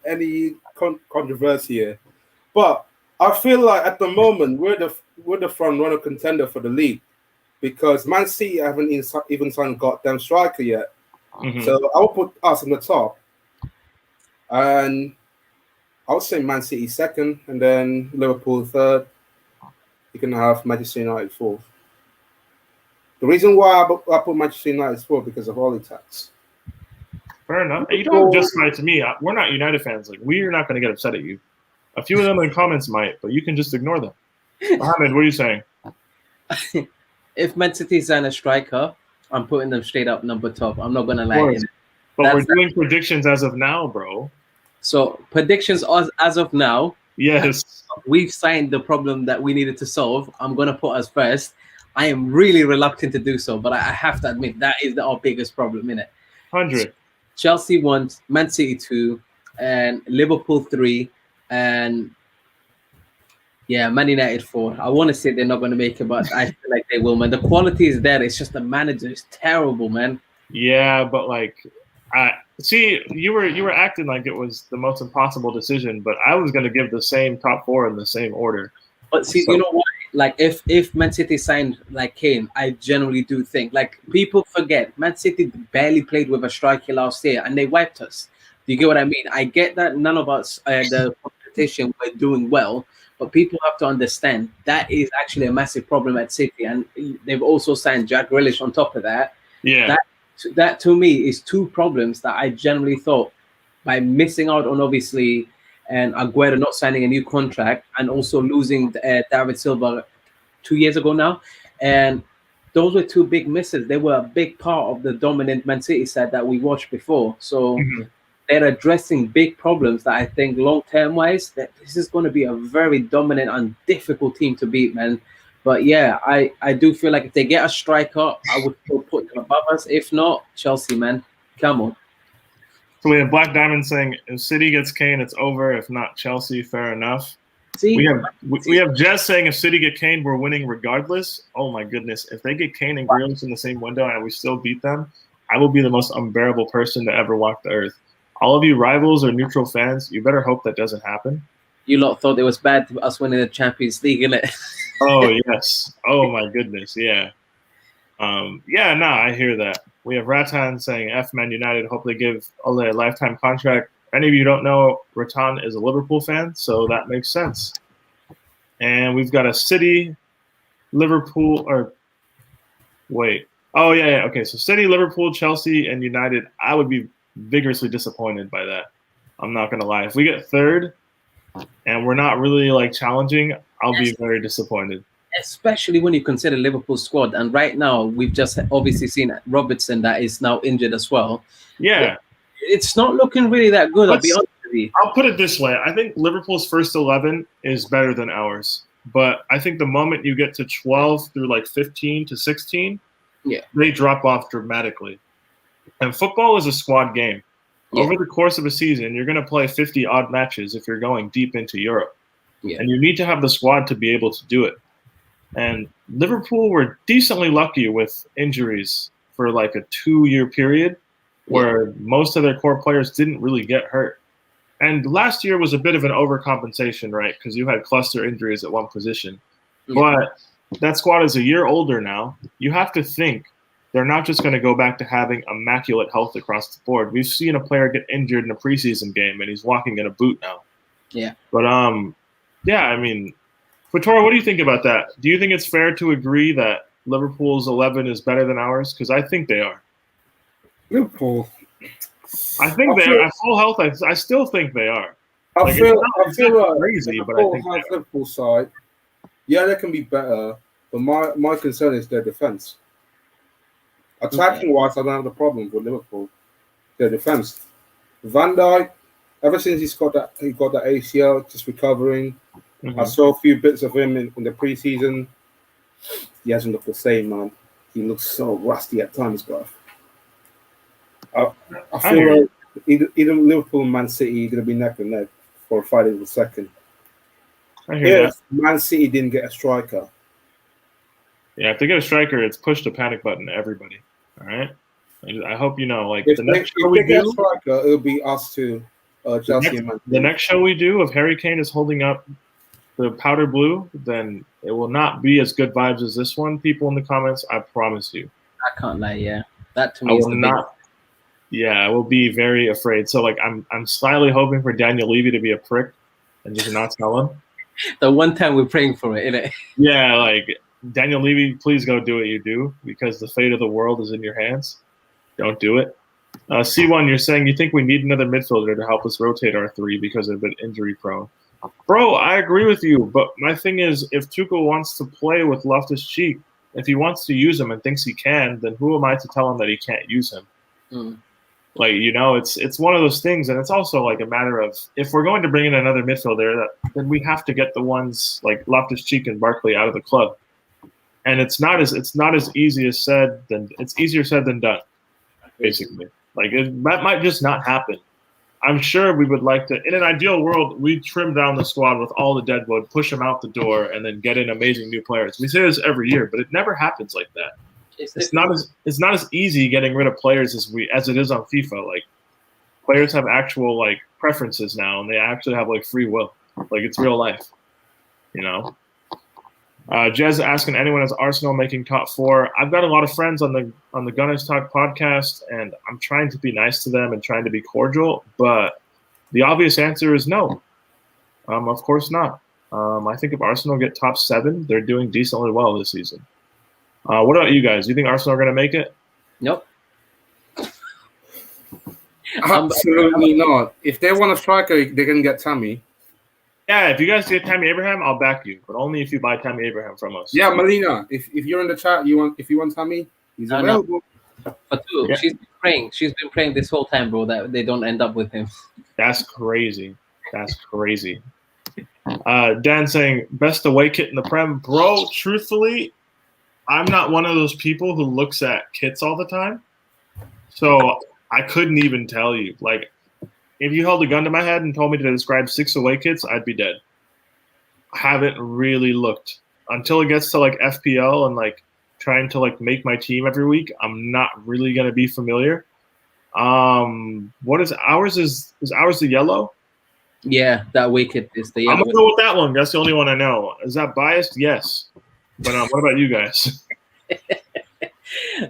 Speaker 4: controversy here, but I feel like at the moment we're the front runner contender for the league because Man City haven't even signed a goddamn striker yet. Mm-hmm. So I will put us on the top, and I would say Man City second, and then Liverpool third. You can have Manchester United fourth. The reason why I put Manchester United fourth because of Oli tax.
Speaker 2: Fair enough. You don't justify it to me. We're not United fans. Like, we're not going to get upset at you. A few of them in the comments might, but you can just ignore them. Mohammed, what are you saying?
Speaker 1: If Man City sign a striker, I'm putting them straight up number top. I'm not going to lie.
Speaker 2: But we're doing predictions as of now, bro.
Speaker 1: So predictions as of now.
Speaker 2: Yes.
Speaker 1: We've signed the problem that we needed to solve. I'm going to put us first. I am really reluctant to do so, but I have to admit that is our biggest problem, innit?
Speaker 2: 100.
Speaker 1: Chelsea 1, Man City 2, and Liverpool 3, and Man United 4. I want to say they're not going to make it, but I feel like they will, man. The quality is there. It's just the manager is terrible, man.
Speaker 2: Yeah, but like, see, you were acting like it was the most impossible decision, but I was going to give the same top 4 in the same order.
Speaker 1: But see, you know what? Like, if Man City signed like Kane, I generally do think, like, people forget Man City barely played with a striker last year and they wiped us. Do you get what I mean? I get that none of us, the competition, were doing well, but people have to understand that is actually a massive problem at City, and they've also signed Jack Grealish on top of that.
Speaker 2: Yeah,
Speaker 1: that to me is 2 problems that I generally thought by missing out on, obviously, and Aguero not signing a new contract, and also losing David Silva 2 years ago now. And those were two big misses. They were a big part of the dominant Man City side that we watched before. So they're addressing big problems that I think long-term wise, that this is going to be a very dominant and difficult team to beat, man. But yeah, I do feel like if they get a striker, I would still put them above us. If not, Chelsea, man. Come on.
Speaker 2: So we have Black Diamond saying, if City gets Kane, it's over. If not Chelsea, fair enough.
Speaker 1: See,
Speaker 2: we have Jess saying, if City get Kane, we're winning regardless. Oh my goodness. If they get Kane and Grealish in the same window and we still beat them, I will be the most unbearable person to ever walk the earth. All of you rivals or neutral fans, you better hope that doesn't happen.
Speaker 1: You lot thought it was bad to us winning the Champions League, innit?
Speaker 2: Oh, yes. Oh, my goodness. Yeah. I hear that. We have Ratan saying, F Man United, hope they give Ole a lifetime contract. Any of you don't know, Ratan is a Liverpool fan, so that makes sense. And we've got a City, Liverpool, or wait. Oh, yeah. Okay, so City, Liverpool, Chelsea, and United, I would be vigorously disappointed by that. I'm not going to lie. If we get third and we're not really like challenging, I'll be very disappointed.
Speaker 1: Especially when you consider Liverpool's squad. And right now, we've just obviously seen Robertson that is now injured as well.
Speaker 2: Yeah.
Speaker 1: It's not looking really that good, I'll be honest with you.
Speaker 2: I'll put it this way. I think Liverpool's first 11 is better than ours. But I think the moment you get to 12 through like 15 to 16, they drop off dramatically. And football is a squad game. Yeah. Over the course of a season, you're going to play 50 odd matches if you're going deep into Europe. Yeah. And you need to have the squad to be able to do it. And Liverpool were decently lucky with injuries for like a 2-year period where most of their core players didn't really get hurt. And last year was a bit of an overcompensation, right? Because you had cluster injuries at one position. Yeah. But that squad is a year older now. You have to think they're not just going to go back to having immaculate health across the board. We've seen a player get injured in a preseason game, and he's walking in a boot now.
Speaker 1: Yeah.
Speaker 2: But, I mean, Vitora, what do you think about that? Do you think it's fair to agree that Liverpool's 11 is better than ours? Because I think they are.
Speaker 4: Liverpool.
Speaker 2: I think they are. At full health, I still think they are.
Speaker 4: I feel like
Speaker 2: crazy, but I think
Speaker 4: Liverpool side, they can be better. But my concern is their defense. Attacking wise, I don't have the problem with Liverpool. Their defense. Van Dijk, ever since he got that ACL, just recovering. I saw a few bits of him in the preseason. He hasn't looked the same, man. He looks so rusty at times, bro. I feel like either Liverpool and Man City are going to be neck and neck for fighting for second.
Speaker 2: I hear that.
Speaker 4: Man City didn't get a striker.
Speaker 2: Yeah, if they get a striker, it's push the panic button to everybody. All right? I hope you know. Like
Speaker 4: if they get a striker, it'll be us two, Chelsea and Man City.
Speaker 2: The next show we do, if Harry Kane is holding up the powder blue, then it will not be as good vibes as this one. People in the comments, I promise you.
Speaker 1: I can't lie, yeah. That to me is not.
Speaker 2: Yeah, I will be very afraid. So, like, I'm slyly hoping for Daniel Levy to be a prick and just not tell him.
Speaker 1: The one time we're praying for it, innit?
Speaker 2: Yeah, like, Daniel Levy, please go do what you do because the fate of the world is in your hands. Don't do it. C1, you're saying you think we need another midfielder to help us rotate our three because they've been injury prone. Bro, I agree with you, but my thing is if Tuchel wants to play with Loftus-Cheek, if he wants to use him and thinks he can, then who am I to tell him that he can't use him? Like, you know, it's one of those things, and it's also like a matter of if we're going to bring in another midfielder, then we have to get the ones like Loftus-Cheek and Barkley out of the club. And it's not as easy as said than it's easier said than done, basically. Like that might just not happen. I'm sure we would like to. In an ideal world, we trim down the squad with all the deadwood, push them out the door, and then get in amazing new players. We say this every year, but it never happens like that. It's not as easy getting rid of players as it is on FIFA. Like players have actual like preferences now, and they actually have like free will. Like it's real life, you know. Jez asking anyone is Arsenal making top 4. I've got a lot of friends on the Gunners Talk podcast, and I'm trying to be nice to them and trying to be cordial, but the obvious answer is no. Of course not. I think if Arsenal get top 7, they're doing decently well this season. What about you guys? Do you think Arsenal are going to make it?
Speaker 1: Nope.
Speaker 4: Absolutely not. If they want a striker, they can get Tammy.
Speaker 2: Yeah, if you guys get Tammy Abraham, I'll back you, but only if you buy Tammy Abraham from us.
Speaker 4: Yeah, Melina, if you're in the chat, if you want Tammy, he's
Speaker 1: No.
Speaker 4: available.
Speaker 1: For two,
Speaker 2: Yeah.
Speaker 1: she's been praying. She's been praying this whole time, bro, that they don't end up with him.
Speaker 2: That's crazy. That's crazy. Dan saying best away kit in the Prem, bro. Truthfully, I'm not one of those people who looks at kits all the time, so I couldn't even tell you. Like, if you held a gun to my head and told me to describe 6 away kits, I'd be dead. I haven't really looked until it gets to like FPL and like trying to like make my team every week. I'm not really gonna be familiar. What is ours? Is ours the yellow?
Speaker 1: Yeah, that wicked is the
Speaker 2: I'm
Speaker 1: yellow.
Speaker 2: gonna go with that one. That's the only one I know. Is that biased? Yes. But what about you guys?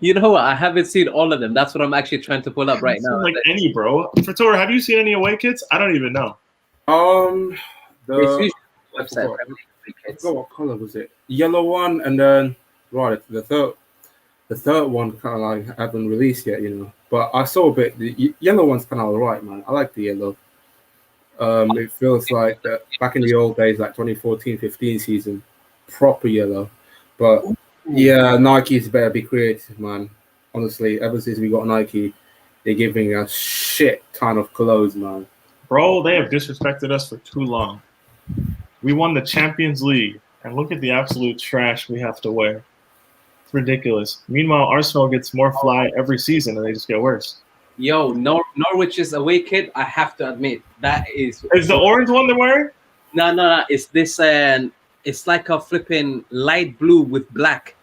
Speaker 1: You know what? I haven't seen all of them. That's what I'm actually trying to pull up right now.
Speaker 2: Like any, bro. Fator, have you seen any away kits? I don't even know.
Speaker 1: It's usually
Speaker 4: I
Speaker 1: website.
Speaker 4: forgot. I forgot what color was it? Yellow one, and then the third one kind of like haven't released yet, you know. But I saw a bit. The yellow one's kind of alright, man. I like the yellow. It feels like that back in the old days, like 2014-15 season, proper yellow. But yeah, Nike's better be creative, man. Honestly, ever since we got Nike, they're giving us shit ton of clothes, man.
Speaker 2: Bro, they have disrespected us for too long. We won the Champions League, and look at the absolute trash we have to wear. It's ridiculous. Meanwhile, Arsenal gets more fly every season, and they just get worse.
Speaker 1: Yo, Norwich's away kit, I have to admit, that is...
Speaker 2: Is the orange one they're wearing?
Speaker 1: No. It's this, it's like a flipping light blue with black.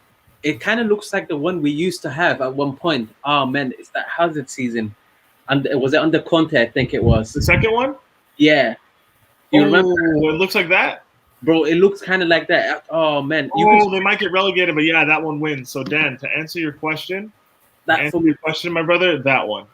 Speaker 1: It kind of looks like the one we used to have at one point. Oh, man, it's that Hazard season. And was it under Conte? I think it was.
Speaker 2: The second one?
Speaker 1: Yeah. You remember?
Speaker 2: It looks like that?
Speaker 1: Bro, it looks kind of like that. Oh, man.
Speaker 2: They might get relegated, but yeah, that one wins. So, Dan, to answer your question, my brother, that one.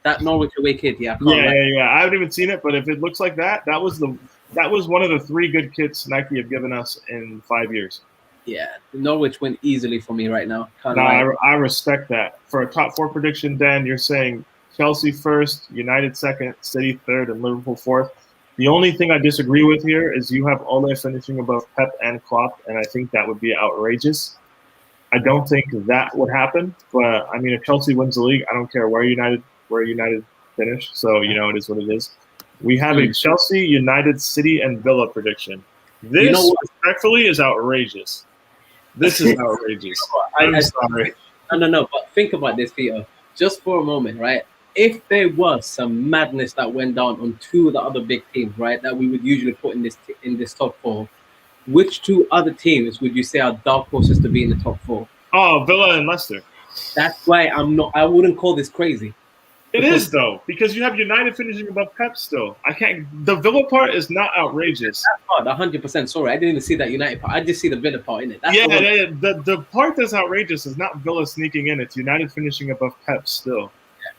Speaker 1: That Norwich away kit, yeah.
Speaker 2: Yeah. I haven't even seen it, but if it looks like that, that was one of the 3 good kits Nike have given us in 5 years.
Speaker 1: Yeah, Norwich win easily for me right now.
Speaker 2: I respect that. For a top 4 prediction, Dan, you're saying Chelsea first, United second, City third, and Liverpool fourth. The only thing I disagree with here is you have Ole finishing above Pep and Klopp, and I think that would be outrageous. I don't think that would happen, but I mean, if Chelsea wins the league, I don't care where United finish. So it is what it is. We have a Chelsea, United, City, and Villa prediction. This, respectfully, is outrageous. This is outrageous. I'm sorry.
Speaker 1: No. But think about this, Peter. Just for a moment, right? If there was some madness that went down on 2 of the other big teams, right, that we would usually put in this top 4, which 2 other teams would you say are dark horses to be in the top 4?
Speaker 2: Oh, Villa and Leicester.
Speaker 1: That's why I wouldn't call this crazy.
Speaker 2: It is though, because you have United finishing above Pep still. The Villa part is not outrageous.
Speaker 1: That's part, 100%. Sorry, I didn't even see that United part. I just see the Villa part in it.
Speaker 2: The part that's outrageous is not Villa sneaking in. It's United finishing above Pep still.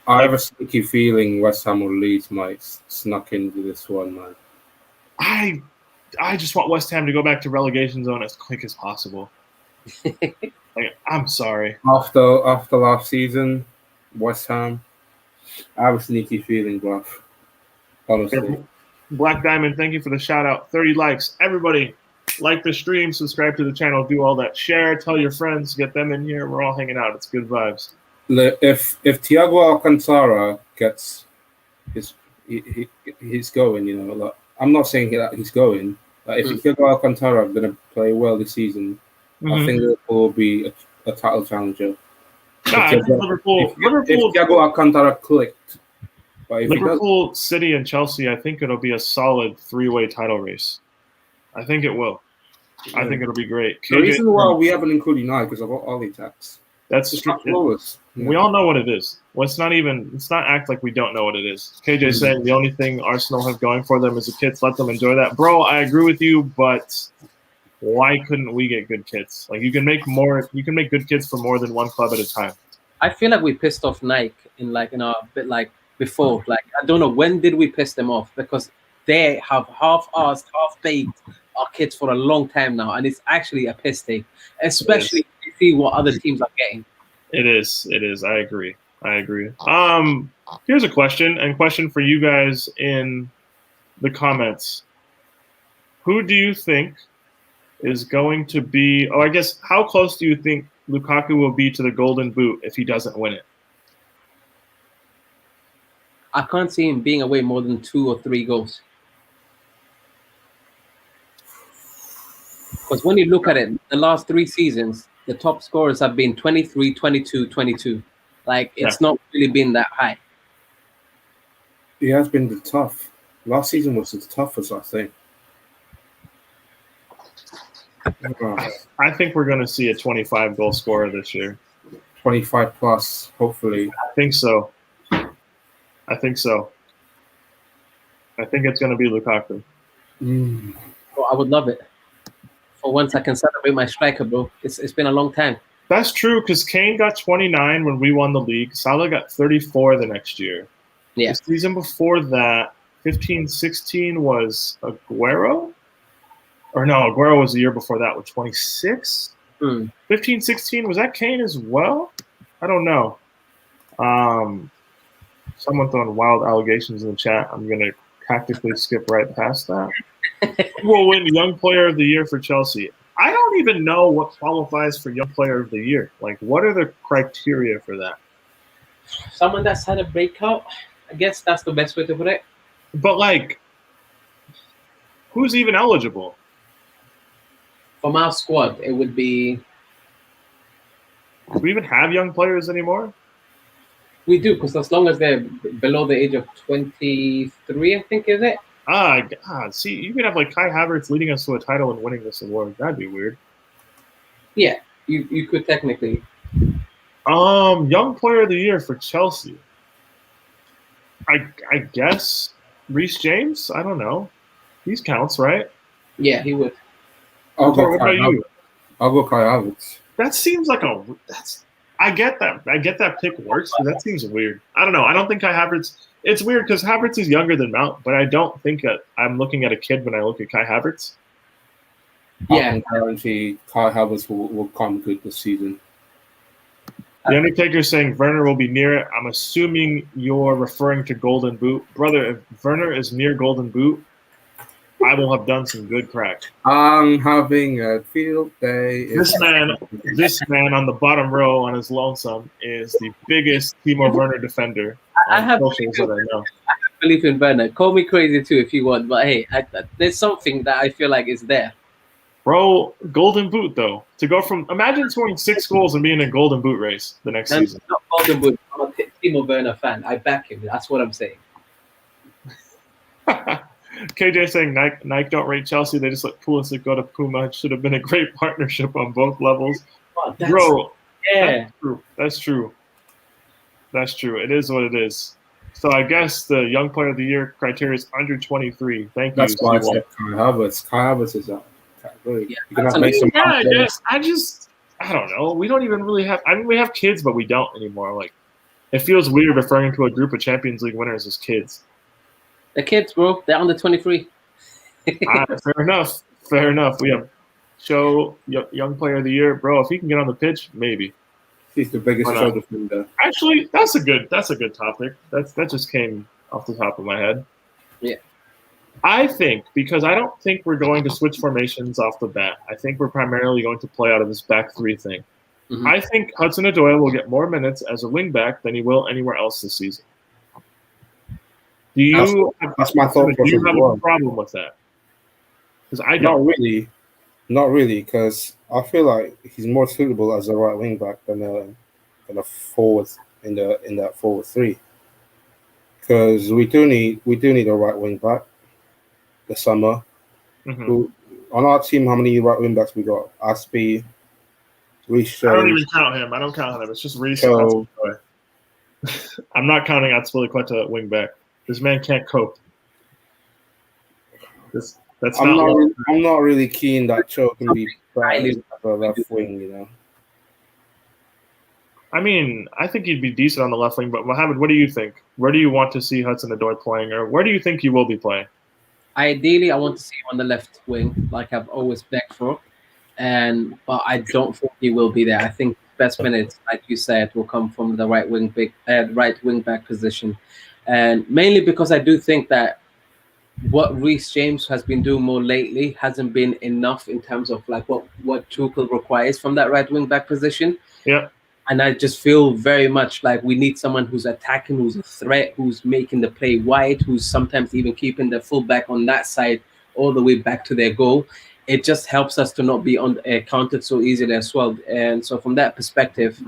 Speaker 4: I have a sneaky feeling West Ham or Leeds might snuck into this one, man.
Speaker 2: I just want West Ham to go back to relegation zone as quick as possible. I'm sorry.
Speaker 4: After last season, West Ham, I have a sneaky feeling, bro. Honestly.
Speaker 2: Black Diamond, thank you for the shout out. 30 likes. Everybody, like the stream, subscribe to the channel, do all that. Share, tell your friends, get them in here. We're all hanging out. It's good vibes.
Speaker 4: If Thiago Alcantara gets he's going, like, I'm not saying that he's going. If Thiago Alcantara is going to play well this season, I think Liverpool will be a title challenger.
Speaker 2: Liverpool.
Speaker 4: If Thiago Alcantara clicked, but if
Speaker 2: Liverpool, City, and Chelsea, I think it'll be a solid 3-way title race. I think it will. Yeah. I think it'll be great.
Speaker 4: The reason why we haven't included United because of Ollie tax.
Speaker 2: That's true. We all know what it is. Well, it's not act like we don't know what it is. KJ saying the only thing Arsenal have going for them is the kits. Let them enjoy that. Bro, I agree with you, but why couldn't we get good kits? Like you can make good kits for more than one club at a time.
Speaker 1: I feel like we pissed off Nike in a bit like before. Like I don't know when did we piss them off because they have half-assed, half-baked our kits for a long time now, and it's actually a piss take, especially if you see what other teams are getting.
Speaker 2: It is. I agree. Here's a question for you guys in the comments. Who do you think is going to be? Oh, I guess how close do you think Lukaku will be to the Golden Boot if he doesn't win it?
Speaker 1: I can't see him being away more than 2 or 3 goals. Because when you look at it, the last 3 seasons, the top scorers have been 23, 22, 22. Like, it's not really been that high.
Speaker 4: He has been the tough. Last season was the toughest, I think.
Speaker 2: I think we're going to see a 25-goal scorer this year.
Speaker 4: 25 plus, hopefully.
Speaker 2: I think so. I think it's going to be Lukaku.
Speaker 1: Well, I would love it. For once, I can celebrate my striker, bro. It's been a long time.
Speaker 2: That's true, because Kane got 29 when we won the league. Salah got 34 the next year.
Speaker 1: Yeah.
Speaker 2: The season before that, 15-16 was Aguero? Or no, Aguero was the year before that with 26? 15-16, was that Kane as well? I don't know. Someone throwing wild allegations in the chat. I'm going to tactically skip right past that. Who will win Young Player of the Year for Chelsea? I don't even know what qualifies for Young Player of the Year. Like, what are the criteria for that?
Speaker 1: Someone that's had a breakout. I guess that's the best way to put it.
Speaker 2: But, like, who's even eligible?
Speaker 1: From our squad, it would be...
Speaker 2: Do we even have young players anymore?
Speaker 1: We do, because as long as they're below the age of 23, I think, is it?
Speaker 2: God. See, you could have, like, Kai Havertz leading us to a title and winning this award. That'd be weird.
Speaker 1: Yeah, you could technically.
Speaker 2: Young Player of the Year for Chelsea. I guess Reece James? I don't know. He counts, right?
Speaker 1: Yeah, he would.
Speaker 4: I'll go
Speaker 2: What about you?
Speaker 4: I'll go Kai Havertz.
Speaker 2: That seems like I get that. I get that pick works, but that seems weird. I don't know. I don't think Kai Havertz. It's weird because Havertz is younger than Mount, but I don't think that I'm looking at a kid when I look at Kai Havertz.
Speaker 4: Yeah, I can guarantee Kai Havertz will come good this season.
Speaker 2: The Undertaker's saying Werner will be near it. I'm assuming you're referring to Golden Boot. Brother, if Werner is near Golden Boot, I will have done some good crack.
Speaker 4: I'm having a field day.
Speaker 2: This man on the bottom row on his lonesome is the biggest Timo Werner defender.
Speaker 1: I have belief in Werner. Call me crazy too if you want, but hey, there's something that I feel like is there.
Speaker 2: Bro, Golden Boot though. To go from imagine scoring 6 goals and being in a Golden Boot race the next season.
Speaker 1: Not Golden Boot. I'm a Timo Werner fan. I back him. That's what I'm saying.
Speaker 2: KJ saying Nike don't rate Chelsea. They just let Pulisic go to Puma. It should have been a great partnership on both levels.
Speaker 1: Oh,
Speaker 2: Bro,
Speaker 1: yeah,
Speaker 2: that's true. It is what it is. So I guess the Young Player of the Year criteria is under 23. Thank you.
Speaker 4: That's why I said Kai Havertz. Kai Havertz is up. Really.
Speaker 1: Yeah,
Speaker 2: I guess. I don't know. We don't even really have. I mean, we have kids, but we don't anymore. Like, it feels weird referring to a group of Champions League winners as kids.
Speaker 1: The kids, bro. They're under 23.
Speaker 2: Fair enough. We have Young Player of the Year, bro. If he can get on the pitch, maybe.
Speaker 4: He's the biggest show defender.
Speaker 2: Actually, that's a good topic. That just came off the top of my head.
Speaker 1: Yeah.
Speaker 2: I think, because I don't think we're going to switch formations off the bat. I think we're primarily going to play out of this back 3 thing. Mm-hmm. I think Hudson-Odoi will get more minutes as a wing back than he will anywhere else this season.
Speaker 4: That's my thought.
Speaker 2: Do you have a problem with that? Because I don't.
Speaker 4: Not really, because I feel like he's more suitable as a right wing back than a forward in that forward 3. Because we do need a right wing back this summer. Mm-hmm. On our team, how many right wing backs we got? Aspie, Reece.
Speaker 2: I don't even count him. I don't count him. It's just Reece. So, I'm not counting Azpilicueta at wing back. This man can't cope.
Speaker 4: I'm not really keen that Cho can be left wing, you know.
Speaker 2: I mean, I think he'd be decent on the left wing, but Mohammed, what do you think? Where do you want to see Hudson-Odoi playing, or where do you think he will be playing?
Speaker 1: Ideally, I want to see him on the left wing, like I've always begged for, but I don't think he will be there. I think best minutes, like you said, will come from the right wing back position, and mainly because I do think that what Reece James has been doing more lately hasn't been enough in terms of like what Tuchel requires from that right wing back position.
Speaker 2: Yeah.
Speaker 1: And I just feel very much like we need someone who's attacking, who's a threat, who's making the play wide, who's sometimes even keeping the fullback on that side all the way back to their goal. It just helps us to not be counted so easily as well. And so from that perspective,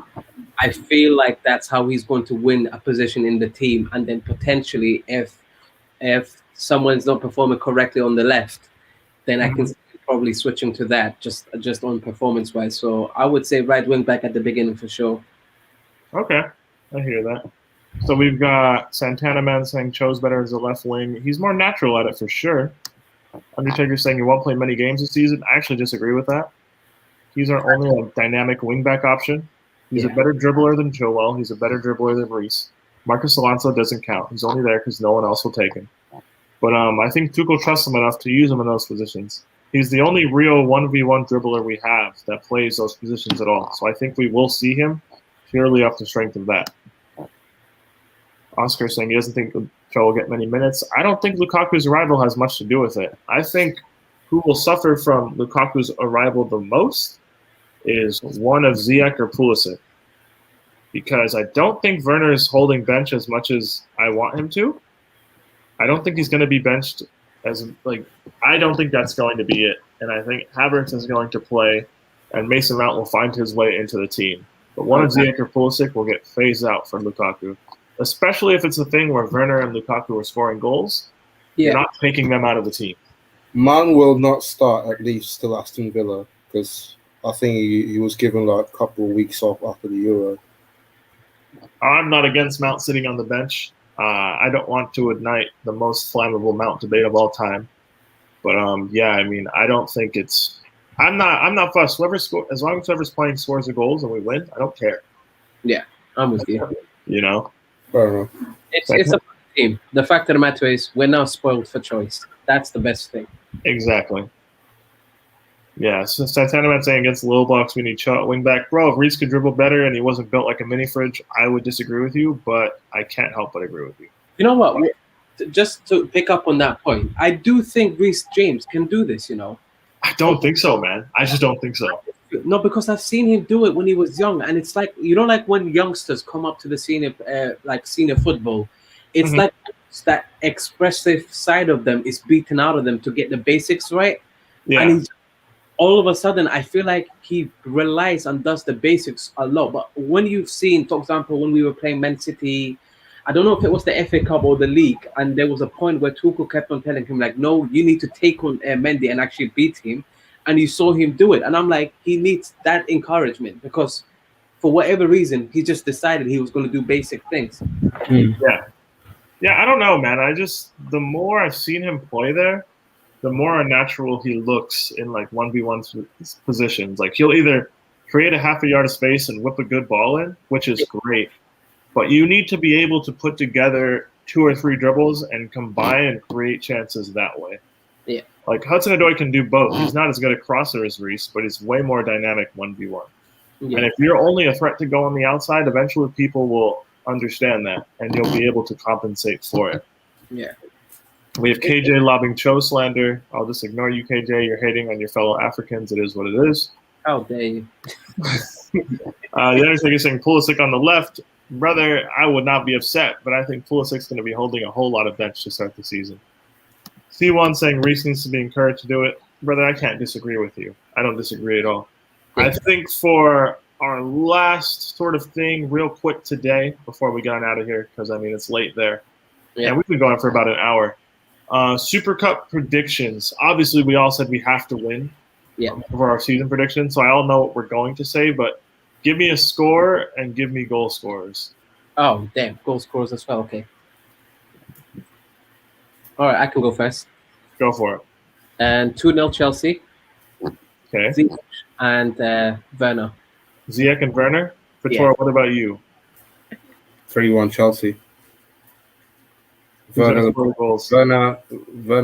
Speaker 1: I feel like that's how he's going to win a position in the team. And then potentially, if someone's not performing correctly on the left, then I can see probably switching to that just on performance wise. So I would say right wing back at the beginning for sure.
Speaker 2: Okay, I hear that. So we've got Santana Man saying Cho's better as a left wing. He's more natural at it for sure. Undertaker saying he won't play many games this season. I actually disagree with that. He's our only dynamic wingback option. He's a better dribbler than Joel. He's a better dribbler than Reece. Marcus Alonso doesn't count. He's only there because no one else will take him. But I think Tuchel trusts him enough to use him in those positions. He's the only real 1v1 dribbler we have that plays those positions at all. So I think we will see him purely off the strength of that. Oscar saying he doesn't think Joe will get many minutes. I don't think Lukaku's arrival has much to do with it. I think who will suffer from Lukaku's arrival the most is one of Ziyech or Pulisic. Because I don't think Werner is holding bench as much as I want him to. I don't think he's going to be benched I don't think that's going to be it. And I think Havertz is going to play, and Mason Mount will find his way into the team. But one of Ziyech or Pulisic will get phased out from Lukaku, especially if it's a thing where Werner and Lukaku are scoring goals. You're not taking them out of the team.
Speaker 4: Man will not start at least till Aston Villa because I think he was given like a couple of weeks off after the Euro.
Speaker 2: I'm not against Mount sitting on the bench. I don't want to ignite the most flammable Mount debate of all time. But I don't think it's. I'm not fussed. As long as whoever's playing scores the goals and we win, I don't care.
Speaker 1: Yeah, I'm with you.
Speaker 2: You know,
Speaker 1: it's a team. The fact of the matter is, we're now spoiled for choice. That's the best thing.
Speaker 2: Exactly. Yeah, so Santana Man saying against the little blocks we need wing back. Bro, if Reece could dribble better and he wasn't built like a mini fridge, I would disagree with you, but I can't help but agree with you.
Speaker 1: You know what? Just to pick up on that point, I do think Reece James can do this,
Speaker 2: I don't think so, man. I just don't think so.
Speaker 1: No, because I've seen him do it when he was young, and it's like, like when youngsters come up to the senior football, it's like that expressive side of them is beaten out of them to get the basics right.
Speaker 2: Yeah.
Speaker 1: And all of a sudden, I feel like he relies and does the basics a lot. But when you've seen, for example, when we were playing Man City, I don't know if it was the FA Cup or the league, and there was a point where Tuchel kept on telling him, like, no, you need to take on Mendy and actually beat him. And you saw him do it. And I'm like, he needs that encouragement because for whatever reason, he just decided he was going to do basic things.
Speaker 2: Yeah, I don't know, man. The more I've seen him play there, the more unnatural he looks in like 1v1 positions. Like he'll either create a half a yard of space and whip a good ball in, which is great. But you need to be able to put together 2 or 3 dribbles and combine and create chances that way.
Speaker 1: Yeah.
Speaker 2: Like Hudson-Odoi can do both. He's not as good a crosser as Reece, but he's way more dynamic 1v1. Yeah. And if you're only a threat to go on the outside, eventually people will understand that and you'll be able to compensate for it.
Speaker 1: Yeah.
Speaker 2: We have KJ lobbing Cho slander. I'll just ignore you, KJ. You're hating on your fellow Africans. It is what it is.
Speaker 1: How dare you?
Speaker 2: The Undertaker is saying Pulisic on the left. Brother, I would not be upset, but I think Pulisic's going to be holding a whole lot of bench to start the season. C1 saying Reece needs to be encouraged to do it. Brother, I can't disagree with you. I don't disagree at all. I think for our last sort of thing, real quick today, before we got out of here, because, it's late there. Yeah. And we've been going for about an hour. Super Cup predictions. Obviously, we all said we have to win for our season prediction, so I all know what we're going to say, but give me a score and give me goal scorers.
Speaker 1: Oh, damn. Goal scorers as well. Okay. All right, I can go first.
Speaker 2: Go for it.
Speaker 1: And 2-0 Chelsea.
Speaker 2: Okay.
Speaker 1: Ziyech and Werner.
Speaker 2: Ziyech and Werner? Vitor, what about you?
Speaker 4: 3-1 Chelsea. Werner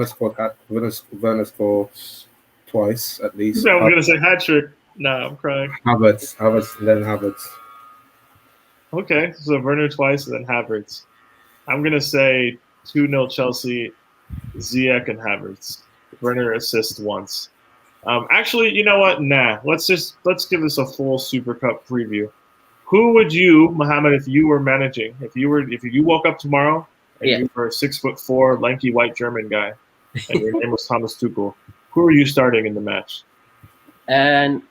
Speaker 4: scores twice at least.
Speaker 2: I was going to say hat trick. Nah, I'm crying.
Speaker 4: Havertz, and then Havertz.
Speaker 2: Okay, so Werner twice and then Havertz. I'm going to say 2-0 Chelsea. Ziyech and Havertz. Werner assists once. Actually, you know what? Nah. Let's give this a full Super Cup preview. Who would you, Mohammed, if you were managing, if you woke up tomorrow and you were a 6'4", lanky white German guy, and your name was Thomas Tuchel, who are you starting in the match?
Speaker 1: And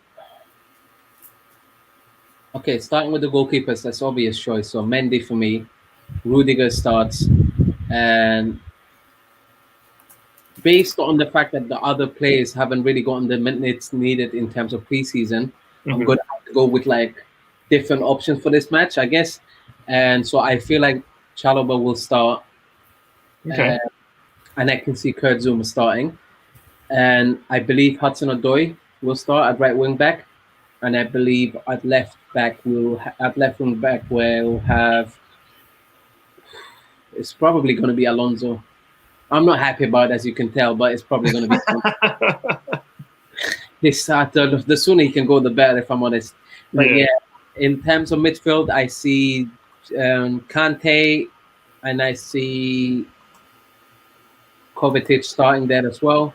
Speaker 1: okay, starting with the goalkeepers, that's obvious choice. So Mendy for me, Rudiger starts, and based on the fact that the other players haven't really gotten the minutes needed in terms of preseason, I'm going to have to go with like different options for this match, I guess. And so I feel like Chalobah will start.
Speaker 2: Okay.
Speaker 1: And I can see Kurt Zouma starting. And I believe Hudson-Odoi will start at right wing back. And I believe at left wing back we'll have. It's probably going to be Alonso. I'm not happy about it, as you can tell, but it's probably going to be. The sooner he can go, the better, if I'm honest. But yeah, in terms of midfield, I see Kante, and I see Kovacic starting there as well.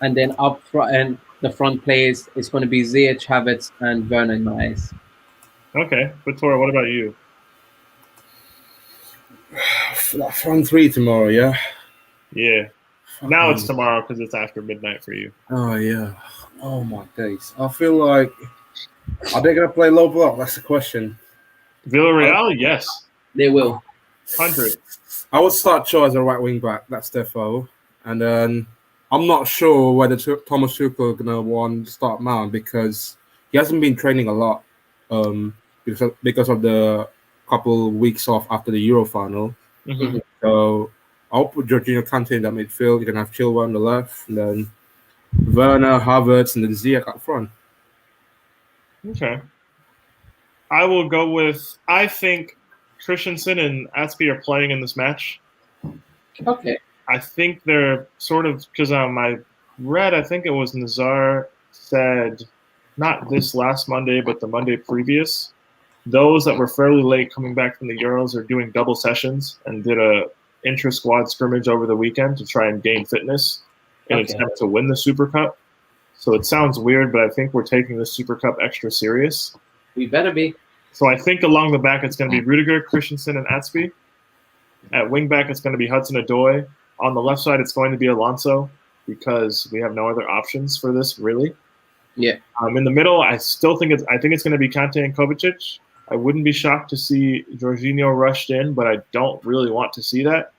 Speaker 1: And then up front, and the front players is going to be Ziyech, Havertz, and Werner in my eyes.
Speaker 2: Okay, Vitor, what about you?
Speaker 4: Front three tomorrow, yeah.
Speaker 2: Yeah. Now it's tomorrow because it's after midnight for you.
Speaker 4: Oh yeah. Oh my days. I feel like are they gonna play low block? That's the question.
Speaker 2: Villarreal, yes.
Speaker 1: They will.
Speaker 2: 100.
Speaker 4: I would start Shaw as a right wing back. That's their foe. And then I'm not sure whether Thomas Tuchel is gonna want to start Mount because he hasn't been training a lot. Because of the couple weeks off after the Euro final.
Speaker 2: Mm-hmm.
Speaker 4: So I'll put Jorginho Kante in that midfield. You can have Chilwell on the left, and then Werner, Havertz, and then Ziyech up front.
Speaker 2: Okay. I will go with. I think Christensen and Aspie are playing in this match.
Speaker 1: Okay.
Speaker 2: I think they're sort of because I read. I think it was Nazar said, not this last Monday, but the Monday previous. Those that were fairly late coming back from the Euros are doing double sessions and did a intra-squad scrimmage over the weekend to try and gain fitness in an attempt to win the Super Cup. So it sounds weird, but I think we're taking the Super Cup extra serious.
Speaker 1: We better be.
Speaker 2: So I think along the back it's going to be Rudiger, Christensen, and Aspie. At wing back it's going to be Hudson-Odoi. On the left side it's going to be Alonso because we have no other options for this really.
Speaker 1: Yeah.
Speaker 2: In the middle, I think it's going to be Kante and Kovacic. I wouldn't be shocked to see Jorginho rushed in, but I don't really want to see that.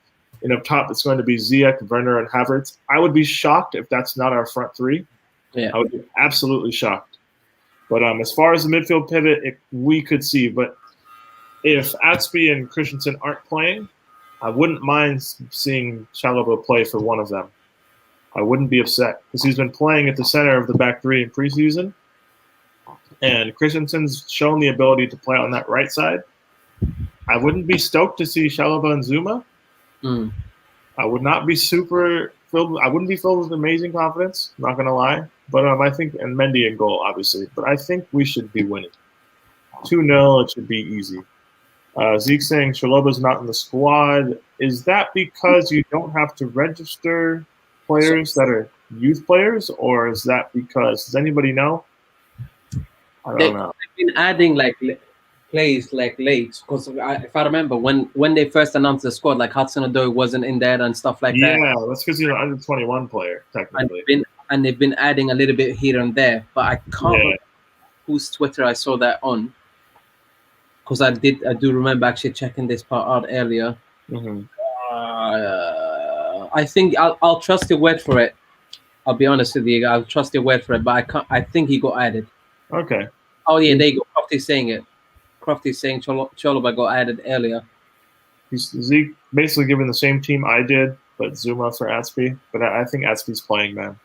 Speaker 2: And up top, it's going to be Ziyech, Werner, and Havertz. I would be shocked if that's not our front three.
Speaker 1: Yeah.
Speaker 2: I would be absolutely shocked. But as far as the midfield pivot, we could see. But if Aspie and Christensen aren't playing, I wouldn't mind seeing Chalobah play for one of them. I wouldn't be upset because he's been playing at the center of the back three in preseason. And Christensen's shown the ability to play on that right side. I wouldn't be stoked to see Chalobah and Zouma. I would not be I wouldn't be filled with amazing confidence, not going to lie. But I think, and Mendy in goal, obviously. But I think we should be winning. 2-0, it should be easy. Zeke saying Chalobah's not in the squad. Is that because you don't have to register players that are youth players? Or is that because, does anybody know? I don't know.
Speaker 1: They've been adding like plays like late because if I remember when they first announced the squad, like Hudson-Odoi wasn't in there and stuff like that.
Speaker 2: Yeah, that's because he's an under 21 player technically.
Speaker 1: And they've been adding a little bit here and there, but I can't remember whose Twitter I saw that on because I do remember actually checking this part out earlier.
Speaker 2: Mm-hmm.
Speaker 1: I think I'll trust your word for it. I'll be honest with you, I'll trust your word for it, but I think he got added.
Speaker 2: Okay.
Speaker 1: Oh yeah, there you go. Crofty's saying it. Crofty's saying Chalobah got added earlier.
Speaker 2: Zeke basically given the same team I did, but Zouma for Aspie. But I think Aspie's playing, man.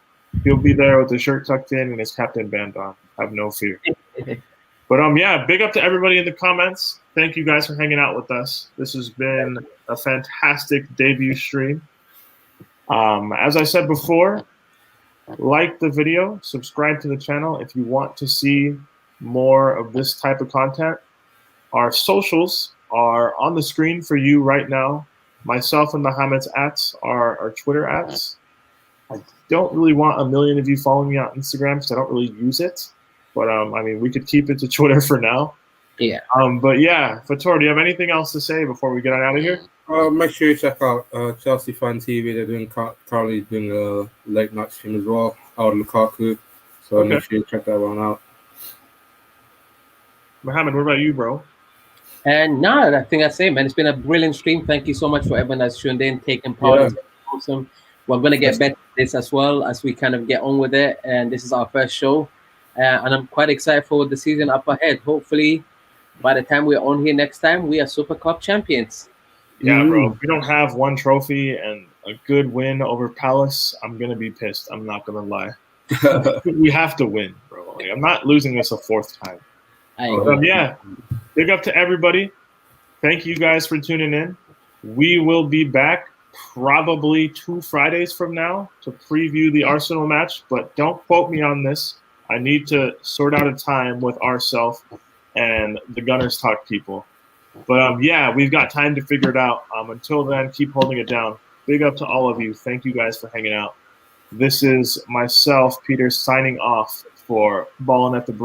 Speaker 2: He'll be there with the shirt tucked in and his captain band on. Have no fear. But yeah, big up to everybody in the comments. Thank you guys for hanging out with us. This has been a fantastic debut stream. As I said before, like the video, subscribe to the channel if you want to see more of this type of content. Our socials are on the screen for you right now. Myself and Mohammed's ats are our Twitter ats. I don't really want a million of you following me on Instagram because I don't really use it. But I mean, we could keep it to Twitter for now.
Speaker 1: Yeah.
Speaker 2: But yeah, Fator, do you have anything else to say before we get on out of here?
Speaker 4: Make sure you check out Chelsea Fan TV. They're doing currently doing a late night stream as well. Out of Lukaku. So
Speaker 2: Okay.
Speaker 4: make sure you check that one out.
Speaker 2: Mohammed, what about you, bro?
Speaker 1: And no, I think that's it, man. It's been a brilliant stream. Thank you so much for everyone that's tuned in, taking part.
Speaker 4: Yeah.
Speaker 1: It's awesome. We're going to get better at this as well as we kind of get on with it. And this is our first show. And I'm quite excited for the season up ahead. Hopefully, by the time we're on here next time, we are Super Cup champions.
Speaker 2: Yeah, bro. If we don't have one trophy and a good win over Palace, I'm going to be pissed. I'm not going to lie. We have to win, bro. Like, I'm not losing this a fourth time. Yeah, big up to everybody. Thank you guys for tuning in. We will be back probably 2 Fridays from now to preview the Arsenal match, but don't quote me on this. I need to sort out a time with ourselves and the Gunners Talk people. But yeah, we've got time to figure it out. Until then, keep holding it down. Big up to all of you. Thank you guys for hanging out. This is myself, Peter, signing off for Ballin' at the Brew.